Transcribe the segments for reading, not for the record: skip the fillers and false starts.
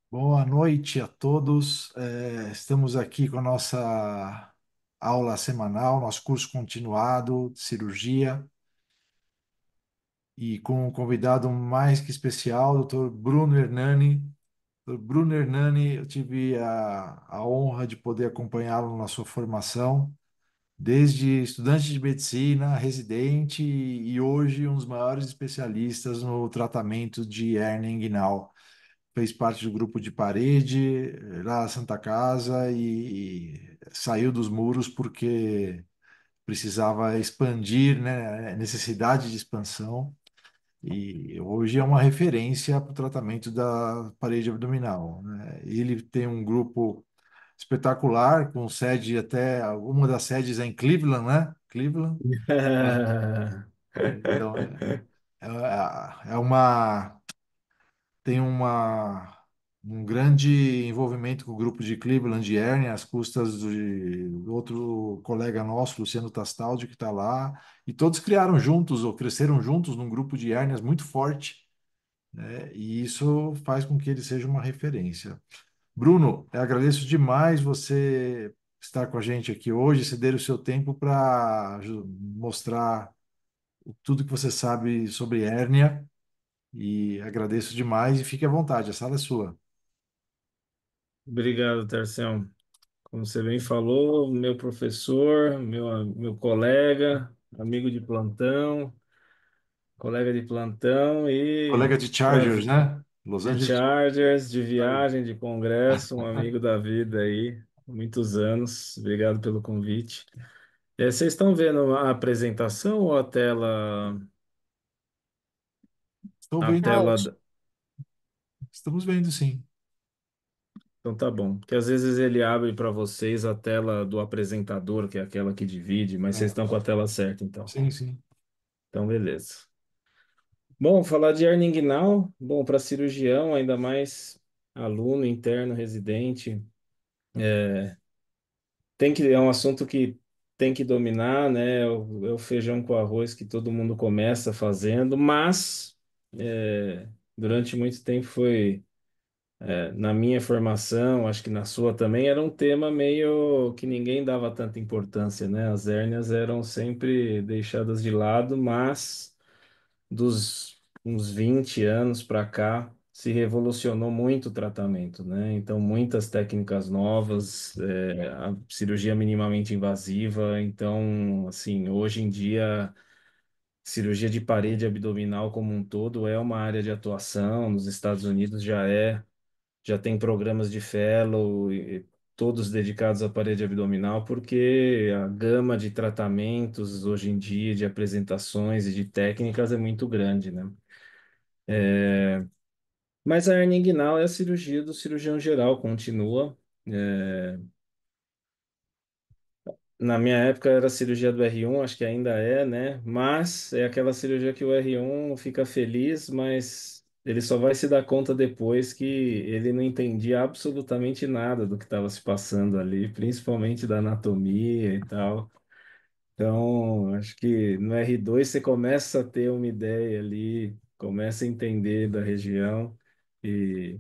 Boa noite a todos. Estamos aqui com a nossa aula semanal, nosso curso continuado de cirurgia e com um convidado mais que especial, o Dr. Bruno Hernani. Dr. Bruno Hernani, eu tive a honra de poder acompanhá-lo na sua formação, desde estudante de medicina, residente e hoje um dos maiores especialistas no tratamento de hérnia inguinal. Fez parte do grupo de parede lá na Santa Casa e saiu dos muros porque precisava expandir, né? Necessidade de expansão. E hoje é uma referência para o tratamento da parede abdominal, né? Ele tem um grupo espetacular, com sede até, uma das sedes é em Cleveland, né? Cleveland. Então, é uma tem um grande envolvimento com o grupo de Cleveland de Hernia, às custas do outro colega nosso, Luciano Tastaldi, que está lá, e todos criaram juntos, ou cresceram juntos num grupo de hérnias muito forte, né? E isso faz com que ele seja uma referência. Bruno, eu agradeço demais você estar com a gente aqui hoje, ceder o seu tempo para mostrar tudo que você sabe sobre hérnia, e agradeço demais e fique à vontade, a sala é sua. Obrigado, Tarcião. Como você bem falou, meu professor, meu colega, amigo de plantão, colega de plantão e Colega de Chargers, prazer, né? Los de Angeles Chargers, de Chargers. viagem, de congresso, um amigo da vida aí, há muitos anos. Obrigado pelo convite. Vocês estão vendo a apresentação ou Estou a vendo, tela? estamos vendo, sim. Então tá bom. Porque às vezes ele abre para vocês a tela do apresentador, que é aquela que divide, mas vocês Ah, estão com a tela certa, então. sim, sim. Então, beleza. Bom, falar de hernia inguinal, bom, para cirurgião, ainda mais aluno, interno, residente, é um assunto que tem que dominar, né? É o feijão com arroz que todo mundo começa fazendo, mas durante muito tempo foi, na minha formação, acho que na sua também, era um tema meio que ninguém dava tanta importância, né? As hérnias eram sempre deixadas de lado, mas dos uns 20 anos para cá, se revolucionou muito o tratamento, né? Então, muitas técnicas novas, a cirurgia minimamente invasiva. Então, assim, hoje em dia, cirurgia de parede abdominal como um todo é uma área de atuação. Nos Estados Unidos já tem programas de fellow, todos dedicados à parede abdominal, porque a gama de tratamentos hoje em dia, de apresentações e de técnicas é muito grande, né? Mas a hernia inguinal é a cirurgia do cirurgião geral, continua. É, Na minha época era a cirurgia do R1, acho que ainda é, né? Mas é aquela cirurgia que o R1 fica feliz, mas ele só vai se dar conta depois que ele não entendia absolutamente nada do que estava se passando ali, principalmente da anatomia e tal. Então, acho que no R2 você começa a ter uma ideia ali, começa a entender da região e,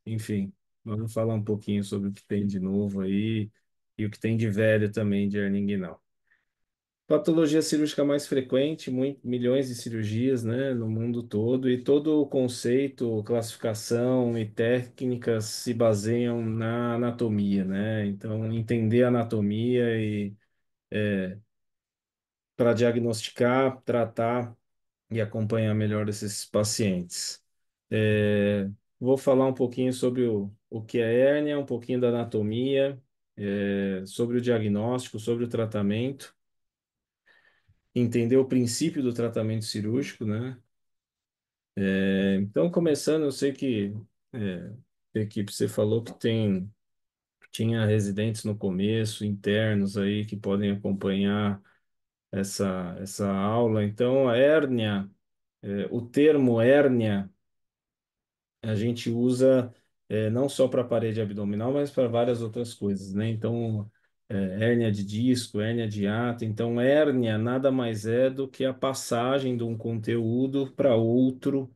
enfim, vamos falar um pouquinho sobre o que tem de novo aí e o que tem de velho também de hernia inguinal. Patologia cirúrgica mais frequente, milhões de cirurgias, né, no mundo todo, e todo o conceito, classificação e técnicas se baseiam na anatomia, né? Então, entender a anatomia e para diagnosticar, tratar e acompanhar melhor esses pacientes. É, Vou falar um pouquinho sobre o que é hérnia, um pouquinho da anatomia, sobre o diagnóstico, sobre o tratamento, entender o princípio do tratamento cirúrgico, né? Então, começando, eu sei que a equipe você falou que tinha residentes no começo, internos aí que podem acompanhar essa aula. Então, a hérnia. O termo hérnia a gente usa não só para a parede abdominal, mas para várias outras coisas, né? Então, hérnia de disco, hérnia de hiato. Então, hérnia nada mais é do que a passagem de um conteúdo para outro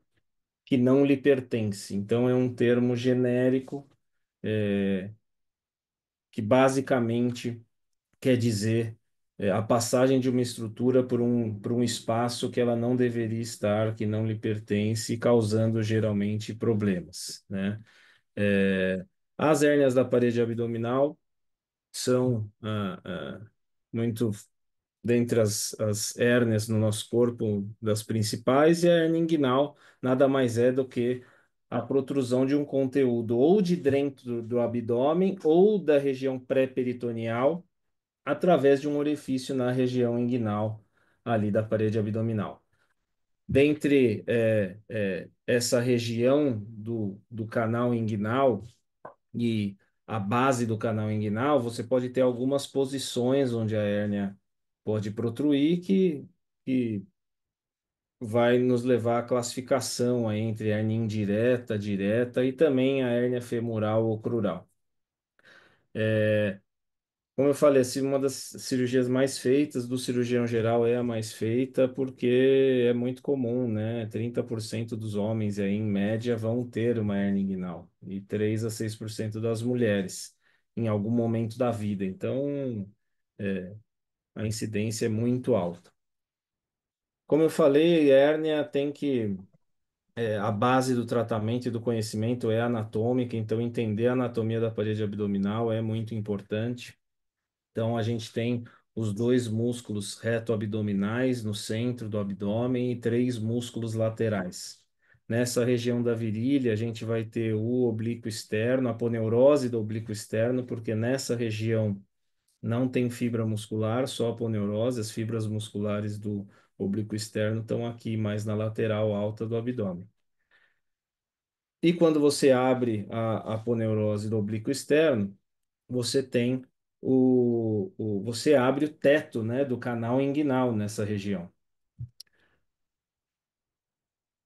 que não lhe pertence. Então, é um termo genérico, que basicamente quer dizer a passagem de uma estrutura por um espaço que ela não deveria estar, que não lhe pertence, causando geralmente problemas, né? É, as hérnias da parede abdominal são muito dentre as hérnias no nosso corpo, das principais, e a hérnia inguinal nada mais é do que a protrusão de um conteúdo ou de dentro do abdômen ou da região pré-peritoneal através de um orifício na região inguinal ali da parede abdominal. Dentre essa região do canal inguinal e a base do canal inguinal, você pode ter algumas posições onde a hérnia pode protruir que vai nos levar à classificação aí entre hérnia indireta, direta e também a hérnia femoral ou crural. Como eu falei, assim, uma das cirurgias mais feitas do cirurgião geral é a mais feita porque é muito comum, né? 30% dos homens aí, em média, vão ter uma hernia inguinal e 3 a 6% das mulheres em algum momento da vida. Então, a incidência é muito alta. Como eu falei, hérnia tem que... a base do tratamento e do conhecimento é anatômica, então entender a anatomia da parede abdominal é muito importante. Então, a gente tem os dois músculos reto-abdominais no centro do abdômen e três músculos laterais. Nessa região da virilha, a gente vai ter o oblíquo externo, a aponeurose do oblíquo externo, porque nessa região não tem fibra muscular, só aponeurose, as fibras musculares do oblíquo externo estão aqui mais na lateral alta do abdômen. E quando você abre a aponeurose do oblíquo externo, você tem você abre o teto, né, do canal inguinal nessa região.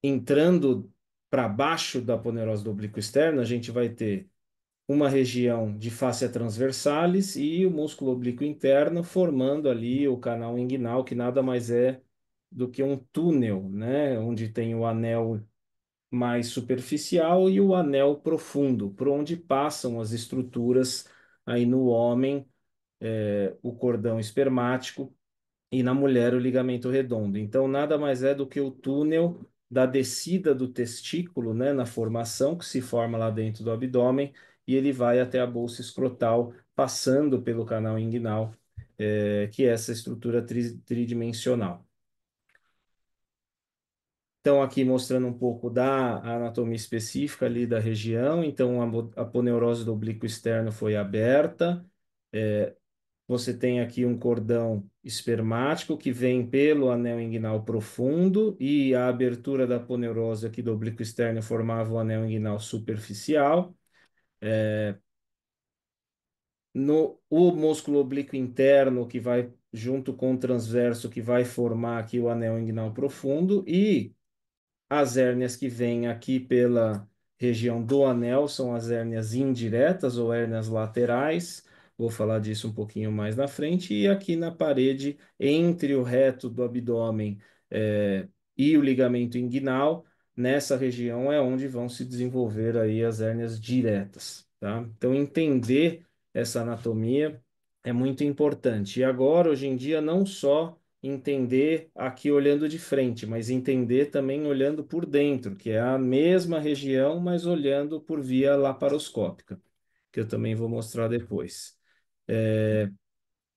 Entrando para baixo da aponeurose do oblíquo externo, a gente vai ter uma região de fáscia transversalis e o músculo oblíquo interno formando ali o canal inguinal, que nada mais é do que um túnel, né, onde tem o anel mais superficial e o anel profundo, por onde passam as estruturas aí no homem, o cordão espermático e na mulher o ligamento redondo. Então, nada mais é do que o túnel da descida do testículo, né, na formação que se forma lá dentro do abdômen, e ele vai até a bolsa escrotal, passando pelo canal inguinal, que é essa estrutura tridimensional. Então, aqui mostrando um pouco da anatomia específica ali da região. Então, a aponeurose do oblíquo externo foi aberta. Você tem aqui um cordão espermático que vem pelo anel inguinal profundo e a abertura da aponeurose aqui do oblíquo externo formava o anel inguinal superficial. O músculo oblíquo interno que vai junto com o transverso que vai formar aqui o anel inguinal profundo e as hérnias que vêm aqui pela região do anel são as hérnias indiretas ou hérnias laterais. Vou falar disso um pouquinho mais na frente. E aqui na parede, entre o reto do abdômen, e o ligamento inguinal, nessa região é onde vão se desenvolver aí as hérnias diretas, tá? Então, entender essa anatomia é muito importante. E agora, hoje em dia, não só entender aqui olhando de frente, mas entender também olhando por dentro, que é a mesma região, mas olhando por via laparoscópica, que eu também vou mostrar depois.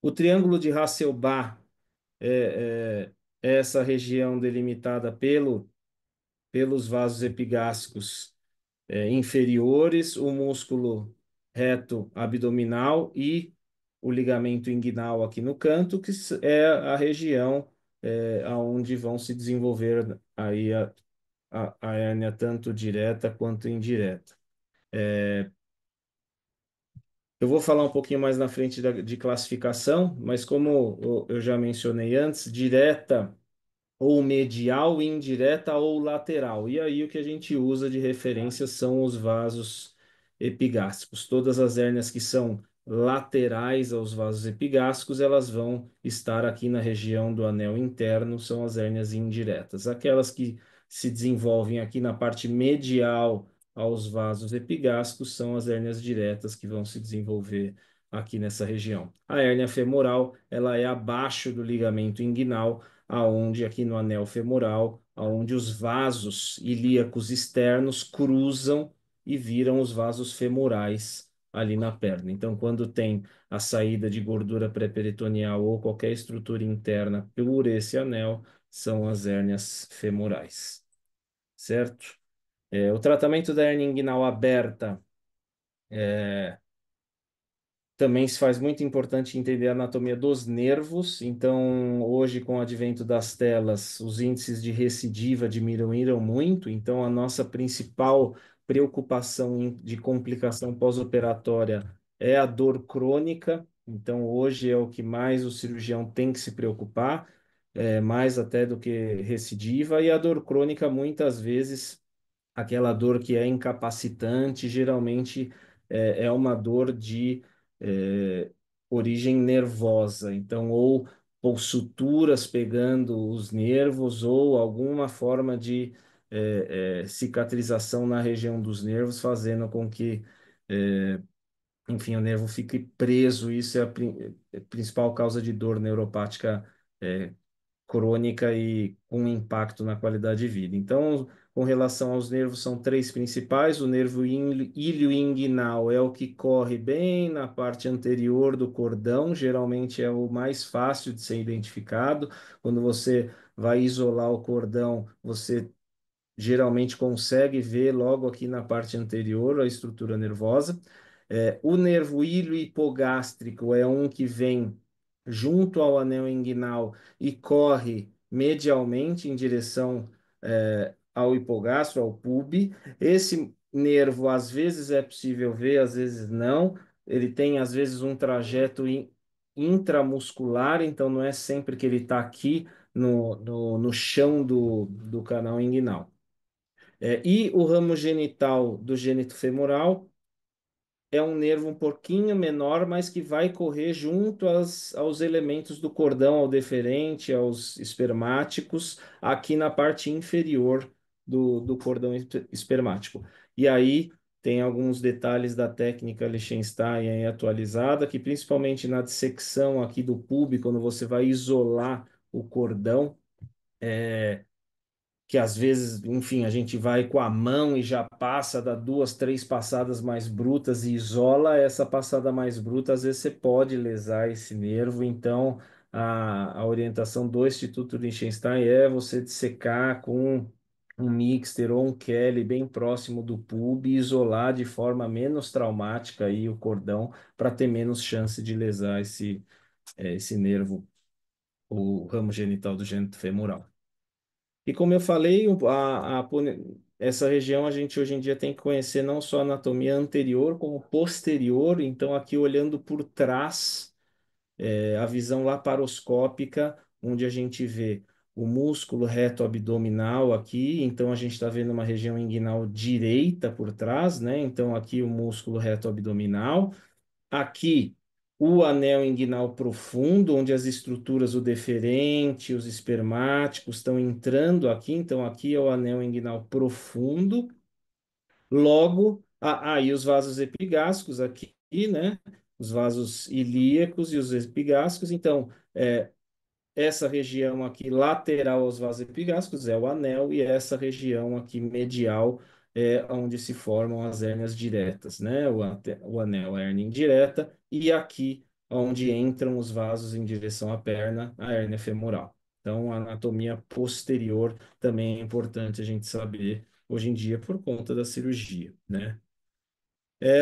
O triângulo de Hasselbalch é essa região delimitada pelos vasos epigástricos inferiores, o músculo reto abdominal e o ligamento inguinal aqui no canto, que é a região aonde vão se desenvolver aí a hérnia tanto direta quanto indireta. Eu vou falar um pouquinho mais na frente de classificação, mas como eu já mencionei antes, direta ou medial, indireta ou lateral. E aí o que a gente usa de referência são os vasos epigástricos. Todas as hérnias que são laterais aos vasos epigástricos, elas vão estar aqui na região do anel interno, são as hérnias indiretas. Aquelas que se desenvolvem aqui na parte medial aos vasos epigástricos são as hérnias diretas que vão se desenvolver aqui nessa região. A hérnia femoral, ela é abaixo do ligamento inguinal, aonde aqui no anel femoral, aonde os vasos ilíacos externos cruzam e viram os vasos femorais ali na perna. Então, quando tem a saída de gordura pré-peritoneal ou qualquer estrutura interna por esse anel, são as hérnias femorais, certo? O tratamento da hernia inguinal aberta também se faz muito importante entender a anatomia dos nervos. Então, hoje, com o advento das telas, os índices de recidiva diminuíram muito. Então, a nossa principal preocupação de complicação pós-operatória é a dor crônica. Então, hoje é o que mais o cirurgião tem que se preocupar, mais até do que recidiva. E a dor crônica, muitas vezes aquela dor que é incapacitante, geralmente é uma dor de é, origem nervosa, então, ou suturas pegando os nervos, ou alguma forma de cicatrização na região dos nervos, fazendo com que, enfim, o nervo fique preso. Isso é a principal causa de dor neuropática é, crônica e com impacto na qualidade de vida. Então, com relação aos nervos, são três principais. O nervo ilioinguinal é o que corre bem na parte anterior do cordão, geralmente é o mais fácil de ser identificado. Quando você vai isolar o cordão, você geralmente consegue ver logo aqui na parte anterior a estrutura nervosa. O nervo ilio-hipogástrico é um que vem junto ao anel inguinal e corre medialmente em direção ao hipogastro, ao pub. Esse nervo, às vezes é possível ver, às vezes não. Ele tem, às vezes, um trajeto intramuscular, então não é sempre que ele está aqui no chão do canal inguinal. E o ramo genital do gênito femoral é um nervo um pouquinho menor, mas que vai correr junto aos elementos do cordão, ao deferente, aos espermáticos, aqui na parte inferior do cordão espermático. E aí tem alguns detalhes da técnica Liechtenstein aí atualizada, que principalmente na dissecção aqui do pube, quando você vai isolar o cordão, que às vezes, enfim, a gente vai com a mão e já passa, dá duas, três passadas mais brutas e isola essa passada mais bruta, às vezes você pode lesar esse nervo. Então, a orientação do Instituto Liechtenstein é você dissecar com um mixter ou um Kelly bem próximo do pub e isolar de forma menos traumática aí o cordão para ter menos chance de lesar esse nervo, o ramo genital do gênito femoral. E como eu falei, essa região a gente hoje em dia tem que conhecer não só a anatomia anterior, como posterior. Então, aqui olhando por trás, a visão laparoscópica, onde a gente vê o músculo reto abdominal aqui. Então, a gente está vendo uma região inguinal direita por trás, né? Então, aqui o músculo reto abdominal. Aqui, o anel inguinal profundo, onde as estruturas, o deferente, os espermáticos estão entrando aqui. Então, aqui é o anel inguinal profundo. Logo, e os vasos epigástricos aqui, né? Os vasos ilíacos e os epigástricos. Então, essa região aqui lateral aos vasos epigástricos é o anel, e essa região aqui medial é onde se formam as hérnias diretas, né? O anel, a hérnia indireta, e aqui onde entram os vasos em direção à perna, a hérnia femoral. Então, a anatomia posterior também é importante a gente saber hoje em dia por conta da cirurgia, né?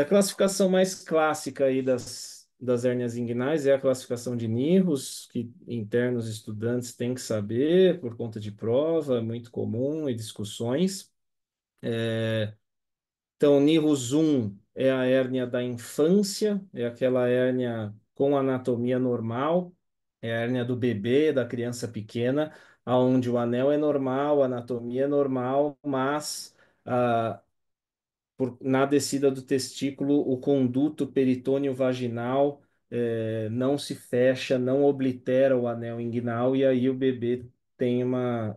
A classificação mais clássica aí das hérnias inguinais é a classificação de Nihus, que internos estudantes têm que saber por conta de prova, é muito comum e discussões. Então, Nihus 1 é a hérnia da infância, é aquela hérnia com anatomia normal, é a hérnia do bebê, da criança pequena, aonde o anel é normal, a anatomia é normal, mas na descida do testículo, o conduto peritônio vaginal não se fecha, não oblitera o anel inguinal, e aí o bebê tem uma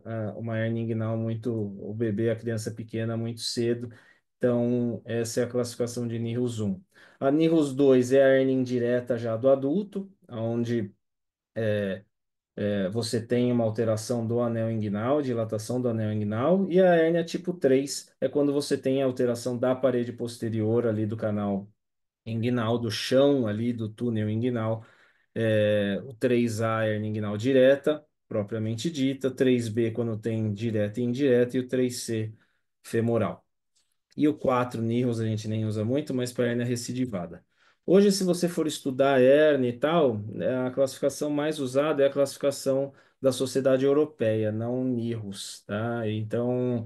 hernia inguinal muito, o bebê, a criança pequena, muito cedo. Então, essa é a classificação de NIRUS 1. A NIRUS 2 é a hernia indireta já do adulto, onde você tem uma alteração do anel inguinal, dilatação do anel inguinal, e a hérnia tipo 3 é quando você tem a alteração da parede posterior ali do canal inguinal, do chão ali do túnel inguinal. O 3A é hernia inguinal direta, propriamente dita, 3B quando tem direta e indireta, e o 3C femoral. E o 4 Nihons a gente nem usa muito, mas para hérnia recidivada. Hoje, se você for estudar hérnia e tal, a classificação mais usada é a classificação da Sociedade Europeia, não Nihos, tá? Então,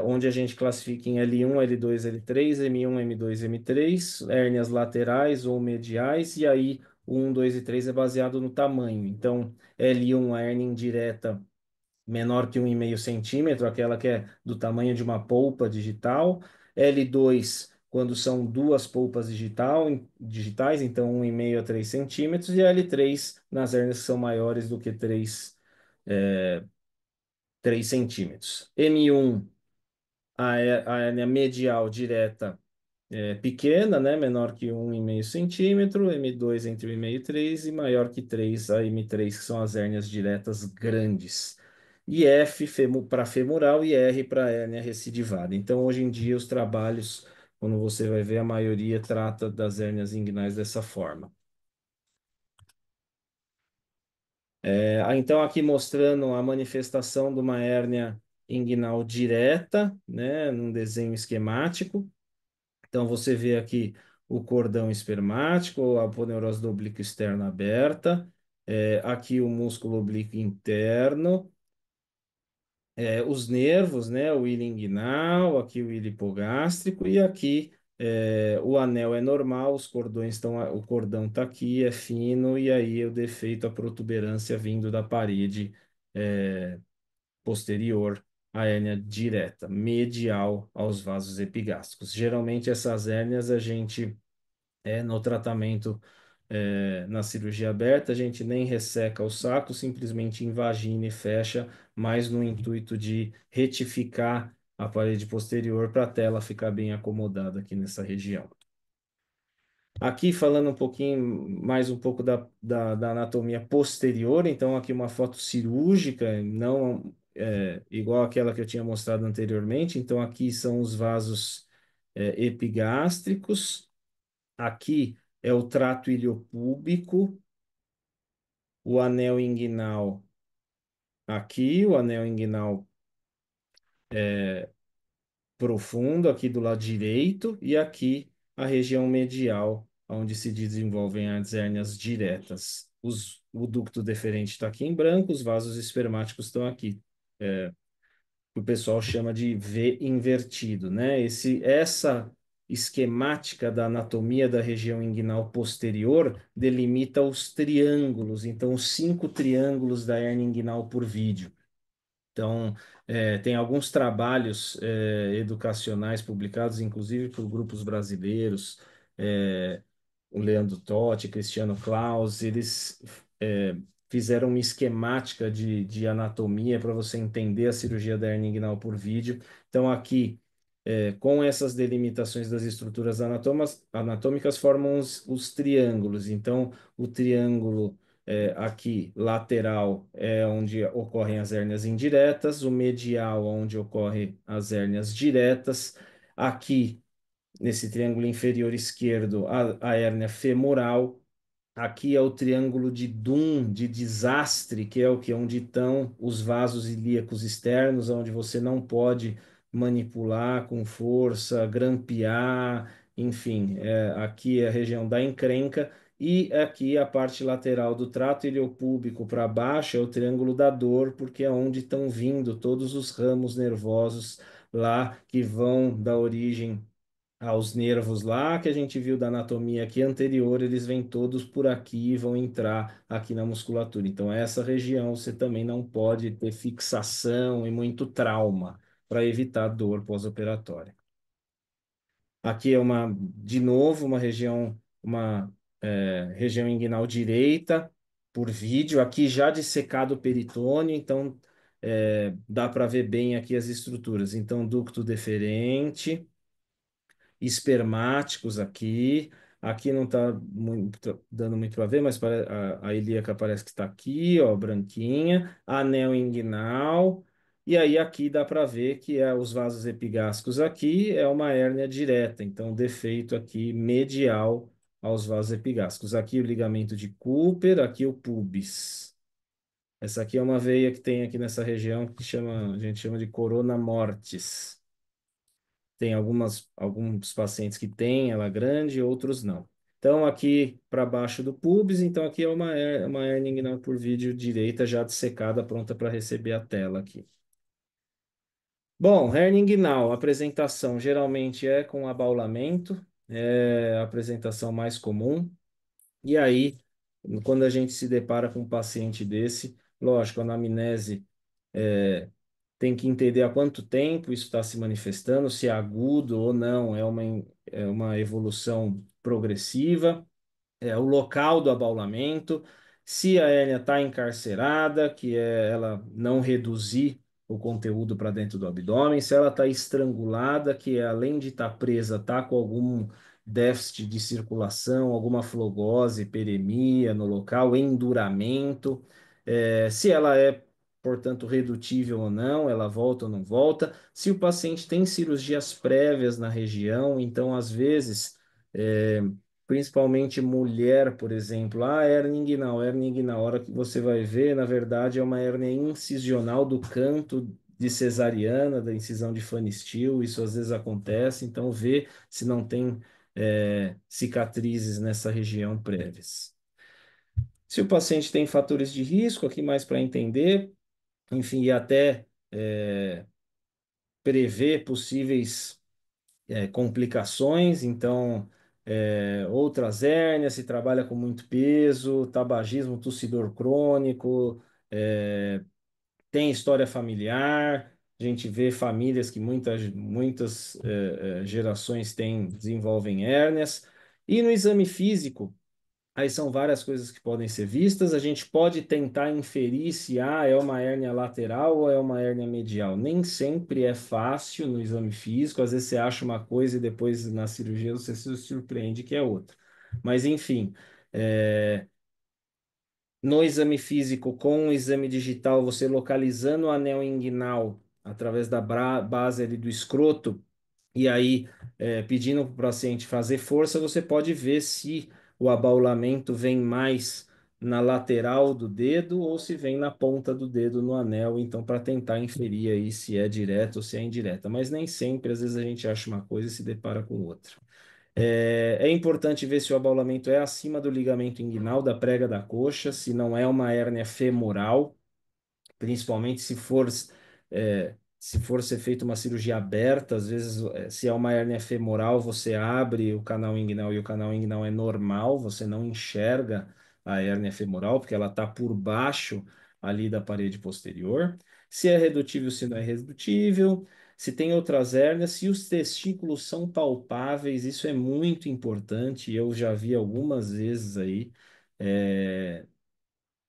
onde a gente classifica em L1, L2, L3, M1, M2, M3, hérnias laterais ou mediais, e aí o 1, 2 e 3 é baseado no tamanho. Então, L1, a hérnia indireta menor que 1,5 centímetro, aquela que é do tamanho de uma polpa digital. L2, quando são duas polpas digitais, então 1,5 a 3 centímetros. E L3, nas hérnias que são maiores do que 3 centímetros. M1, a hérnia medial direta pequena, né? Menor que 1,5 centímetro, M2 entre 1,5 e 3 e maior que 3 a M3, que são as hérnias diretas grandes. E F para femoral e R para hérnia recidivada. Então, hoje em dia, os trabalhos, quando você vai ver, a maioria trata das hérnias inguinais dessa forma. Então, aqui mostrando a manifestação de uma hérnia inguinal direta, né? Num desenho esquemático. Então, você vê aqui o cordão espermático, a aponeurose do oblíquo externo aberta, aqui o músculo oblíquo interno, os nervos, né, o hilo inguinal, aqui o hilo hipogástrico, e aqui o anel é normal, os cordões estão, o cordão está aqui, é fino, e aí o defeito, a protuberância vindo da parede posterior à hérnia direta, medial aos vasos epigástricos. Geralmente essas hérnias a gente no tratamento, na cirurgia aberta, a gente nem resseca o saco, simplesmente invagina e fecha, mas no intuito de retificar a parede posterior para a tela ficar bem acomodada aqui nessa região. Aqui falando um pouquinho, mais um pouco da anatomia posterior, então aqui uma foto cirúrgica, não igual aquela que eu tinha mostrado anteriormente, então aqui são os vasos epigástricos. Aqui é o trato iliopúbico, o anel inguinal aqui, o anel inguinal profundo aqui do lado direito e aqui a região medial, onde se desenvolvem as hérnias diretas. O ducto deferente está aqui em branco, os vasos espermáticos estão aqui. Que o pessoal chama de V invertido, né? Essa esquemática da anatomia da região inguinal posterior delimita os triângulos, então os 5 triângulos da hérnia inguinal por vídeo. Então, tem alguns trabalhos educacionais publicados, inclusive por grupos brasileiros, é, o Leandro Totti, Cristiano Claus, eles fizeram uma esquemática de anatomia para você entender a cirurgia da hernia inguinal por vídeo. Então, aqui, com essas delimitações das estruturas anatômicas, formam os triângulos. Então, o triângulo aqui, lateral, é onde ocorrem as hérnias indiretas, o medial, onde ocorrem as hérnias diretas. Aqui, nesse triângulo inferior esquerdo, a hérnia femoral. Aqui é o triângulo de Doom, de desastre, que é o que onde estão os vasos ilíacos externos, onde você não pode manipular com força, grampear, enfim, aqui é a região da encrenca e aqui a parte lateral do trato iliopúbico para baixo é o triângulo da dor, porque é onde estão vindo todos os ramos nervosos lá que vão da origem aos nervos lá que a gente viu da anatomia aqui anterior, eles vêm todos por aqui e vão entrar aqui na musculatura. Então, essa região você também não pode ter fixação e muito trauma para evitar dor pós-operatória. Aqui é de novo, uma região inguinal direita por vídeo, aqui já dissecado o peritônio, então dá para ver bem aqui as estruturas. Então, ducto deferente, espermáticos aqui. Aqui não está dando muito para ver, mas a ilíaca parece que está aqui, ó, branquinha. Anel inguinal. E aí aqui dá para ver que os vasos epigástricos aqui é uma hérnia direta. Então, defeito aqui medial aos vasos epigástricos. Aqui o ligamento de Cooper, aqui o pubis. Essa aqui é uma veia que tem aqui nessa região que a gente chama de corona mortis. Tem alguns pacientes que têm ela grande, outros não. Então, aqui para baixo do pubis, então aqui é uma hernia inguinal por vídeo direita já dissecada, pronta para receber a tela aqui. Bom, hernia inguinal, a apresentação geralmente é com abaulamento, é a apresentação mais comum. E aí, quando a gente se depara com um paciente desse, lógico, a anamnese tem que entender há quanto tempo isso está se manifestando, se é agudo ou não, é uma evolução progressiva, o local do abaulamento, se a hérnia está encarcerada, que é ela não reduzir o conteúdo para dentro do abdômen, se ela está estrangulada, que é além de estar presa, está com algum déficit de circulação, alguma flogose, peremia no local, enduramento, se ela é, portanto, redutível ou não, ela volta ou não volta, se o paciente tem cirurgias prévias na região, então, às vezes, é, principalmente mulher, por exemplo, hernia inguinal, a hora que você vai ver, na verdade, é uma hérnia incisional do canto de cesariana, da incisão de Fanny Steele, isso às vezes acontece, então vê se não tem cicatrizes nessa região prévias. Se o paciente tem fatores de risco, aqui mais para entender, enfim, e até prever possíveis complicações, então outras hérnias, se trabalha com muito peso, tabagismo, tossidor crônico, tem história familiar, a gente vê famílias que muitas gerações desenvolvem hérnias, e no exame físico, aí são várias coisas que podem ser vistas. A gente pode tentar inferir se é uma hérnia lateral ou é uma hérnia medial. Nem sempre é fácil no exame físico. Às vezes você acha uma coisa e depois na cirurgia você se surpreende que é outra. Mas enfim, é, no exame físico com o exame digital, você localizando o anel inguinal através da base ali do escroto, e aí, pedindo para o paciente fazer força, você pode ver se o abaulamento vem mais na lateral do dedo ou se vem na ponta do dedo no anel, então para tentar inferir aí se é direta ou se é indireta. Mas nem sempre, às vezes a gente acha uma coisa e se depara com outra. É importante ver se o abaulamento é acima do ligamento inguinal da prega da coxa, se não é uma hérnia femoral, principalmente se for ser feita uma cirurgia aberta, às vezes, se é uma hérnia femoral, você abre o canal inguinal e o canal inguinal é normal, você não enxerga a hérnia femoral, porque ela está por baixo ali da parede posterior. Se é redutível, se não é redutível, se tem outras hérnias, se os testículos são palpáveis, isso é muito importante, eu já vi algumas vezes aí. é,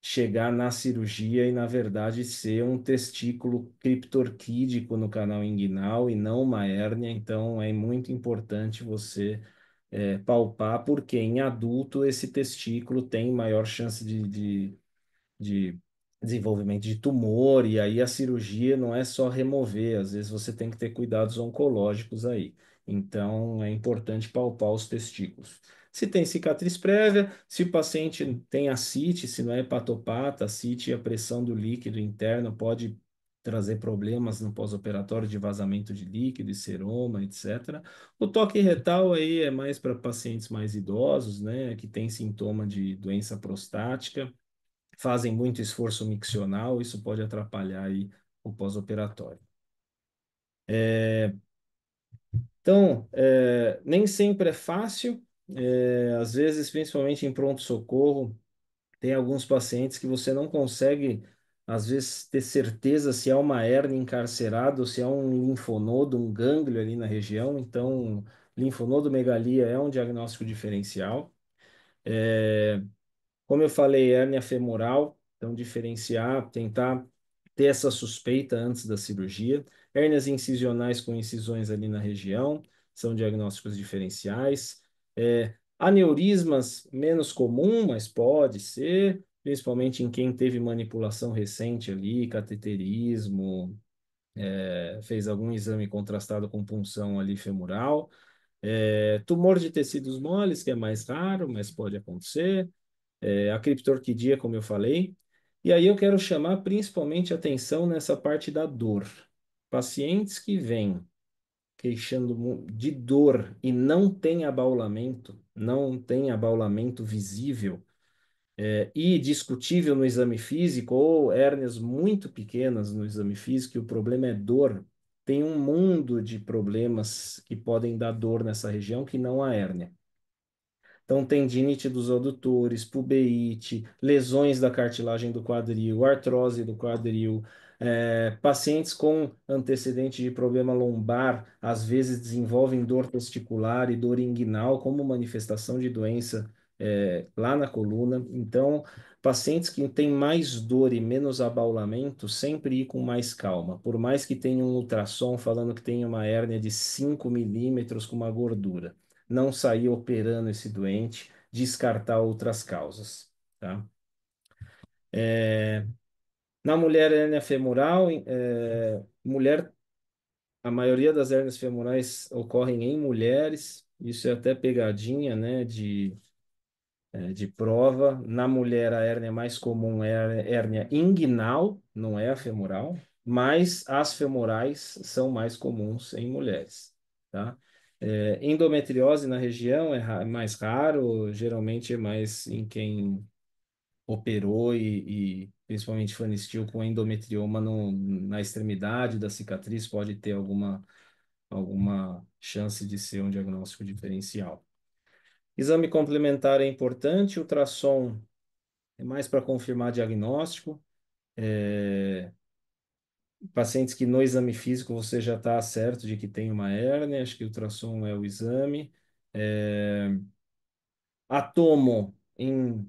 Chegar na cirurgia e, na verdade, ser um testículo criptorquídico no canal inguinal e não uma hérnia. Então, é muito importante você palpar, porque em adulto esse testículo tem maior chance de desenvolvimento de tumor, e aí a cirurgia não é só remover, às vezes você tem que ter cuidados oncológicos aí. Então, é importante palpar os testículos. Se tem cicatriz prévia, se o paciente tem ascite, se não é hepatopata, ascite, a pressão do líquido interno pode trazer problemas no pós-operatório de vazamento de líquido e seroma, etc. O toque retal aí é mais para pacientes mais idosos, né, que têm sintoma de doença prostática, fazem muito esforço miccional, isso pode atrapalhar aí o pós-operatório. Então, nem sempre é fácil, às vezes, principalmente em pronto-socorro, tem alguns pacientes que você não consegue, às vezes, ter certeza se é uma hérnia encarcerada ou se é um linfonodo, um gânglio ali na região. Então, linfonodomegalia é um diagnóstico diferencial. Como eu falei, hérnia femoral, então diferenciar, tentar ter essa suspeita antes da cirurgia. Hérnias incisionais com incisões ali na região são diagnósticos diferenciais. Aneurismas, menos comum, mas pode ser, principalmente em quem teve manipulação recente ali, cateterismo, fez algum exame contrastado com punção ali femoral. Tumor de tecidos moles, que é mais raro, mas pode acontecer. A criptorquidia, como eu falei. E aí eu quero chamar principalmente atenção nessa parte da dor. Pacientes que vêm queixando de dor e não tem abaulamento visível, e discutível no exame físico, ou hérnias muito pequenas no exame físico, e o problema é dor, tem um mundo de problemas que podem dar dor nessa região que não a hérnia. Então, tendinite dos adutores, pubeite, lesões da cartilagem do quadril, artrose do quadril, pacientes com antecedente de problema lombar, às vezes desenvolvem dor testicular e dor inguinal como manifestação de doença, lá na coluna. Então, pacientes que têm mais dor e menos abaulamento, sempre ir com mais calma. Por mais que tenha um ultrassom falando que tem uma hérnia de 5 milímetros com uma gordura, não sair operando esse doente, descartar outras causas, tá? Na mulher, hérnia femoral, a maioria das hérnias femorais ocorrem em mulheres, isso é até pegadinha, né, de prova. Na mulher, a hérnia mais comum é a hérnia inguinal, não é a femoral, mas as femorais são mais comuns em mulheres, tá? Endometriose na região é mais raro, geralmente é mais em quem operou e principalmente fanistil com endometrioma na extremidade da cicatriz, pode ter alguma chance de ser um diagnóstico diferencial. Exame complementar é importante, ultrassom é mais para confirmar diagnóstico. Pacientes que no exame físico você já está certo de que tem uma hérnia, acho que ultrassom é o exame. Atomo em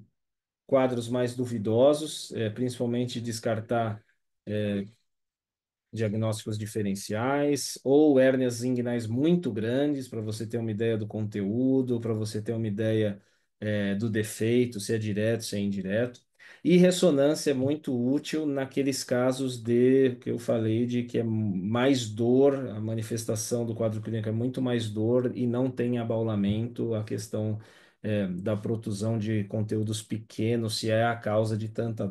quadros mais duvidosos, principalmente descartar diagnósticos diferenciais, ou hérnias inguinais muito grandes, para você ter uma ideia do conteúdo, para você ter uma ideia, do defeito, se é direto, se é indireto. E ressonância é muito útil naqueles casos de que eu falei de que é mais dor, a manifestação do quadro clínico é muito mais dor e não tem abaulamento, a questão da protusão de conteúdos pequenos, se é a causa de tanta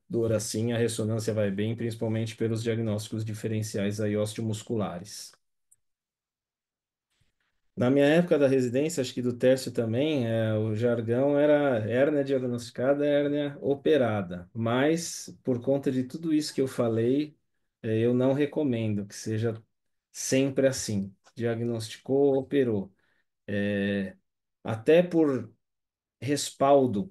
dor assim, a ressonância vai bem, principalmente pelos diagnósticos diferenciais aí osteomusculares. Na minha época da residência, acho que do tércio também, o jargão era hérnia diagnosticada, hérnia operada. Mas, por conta de tudo isso que eu falei, eu não recomendo que seja sempre assim. Diagnosticou, operou. Até por respaldo.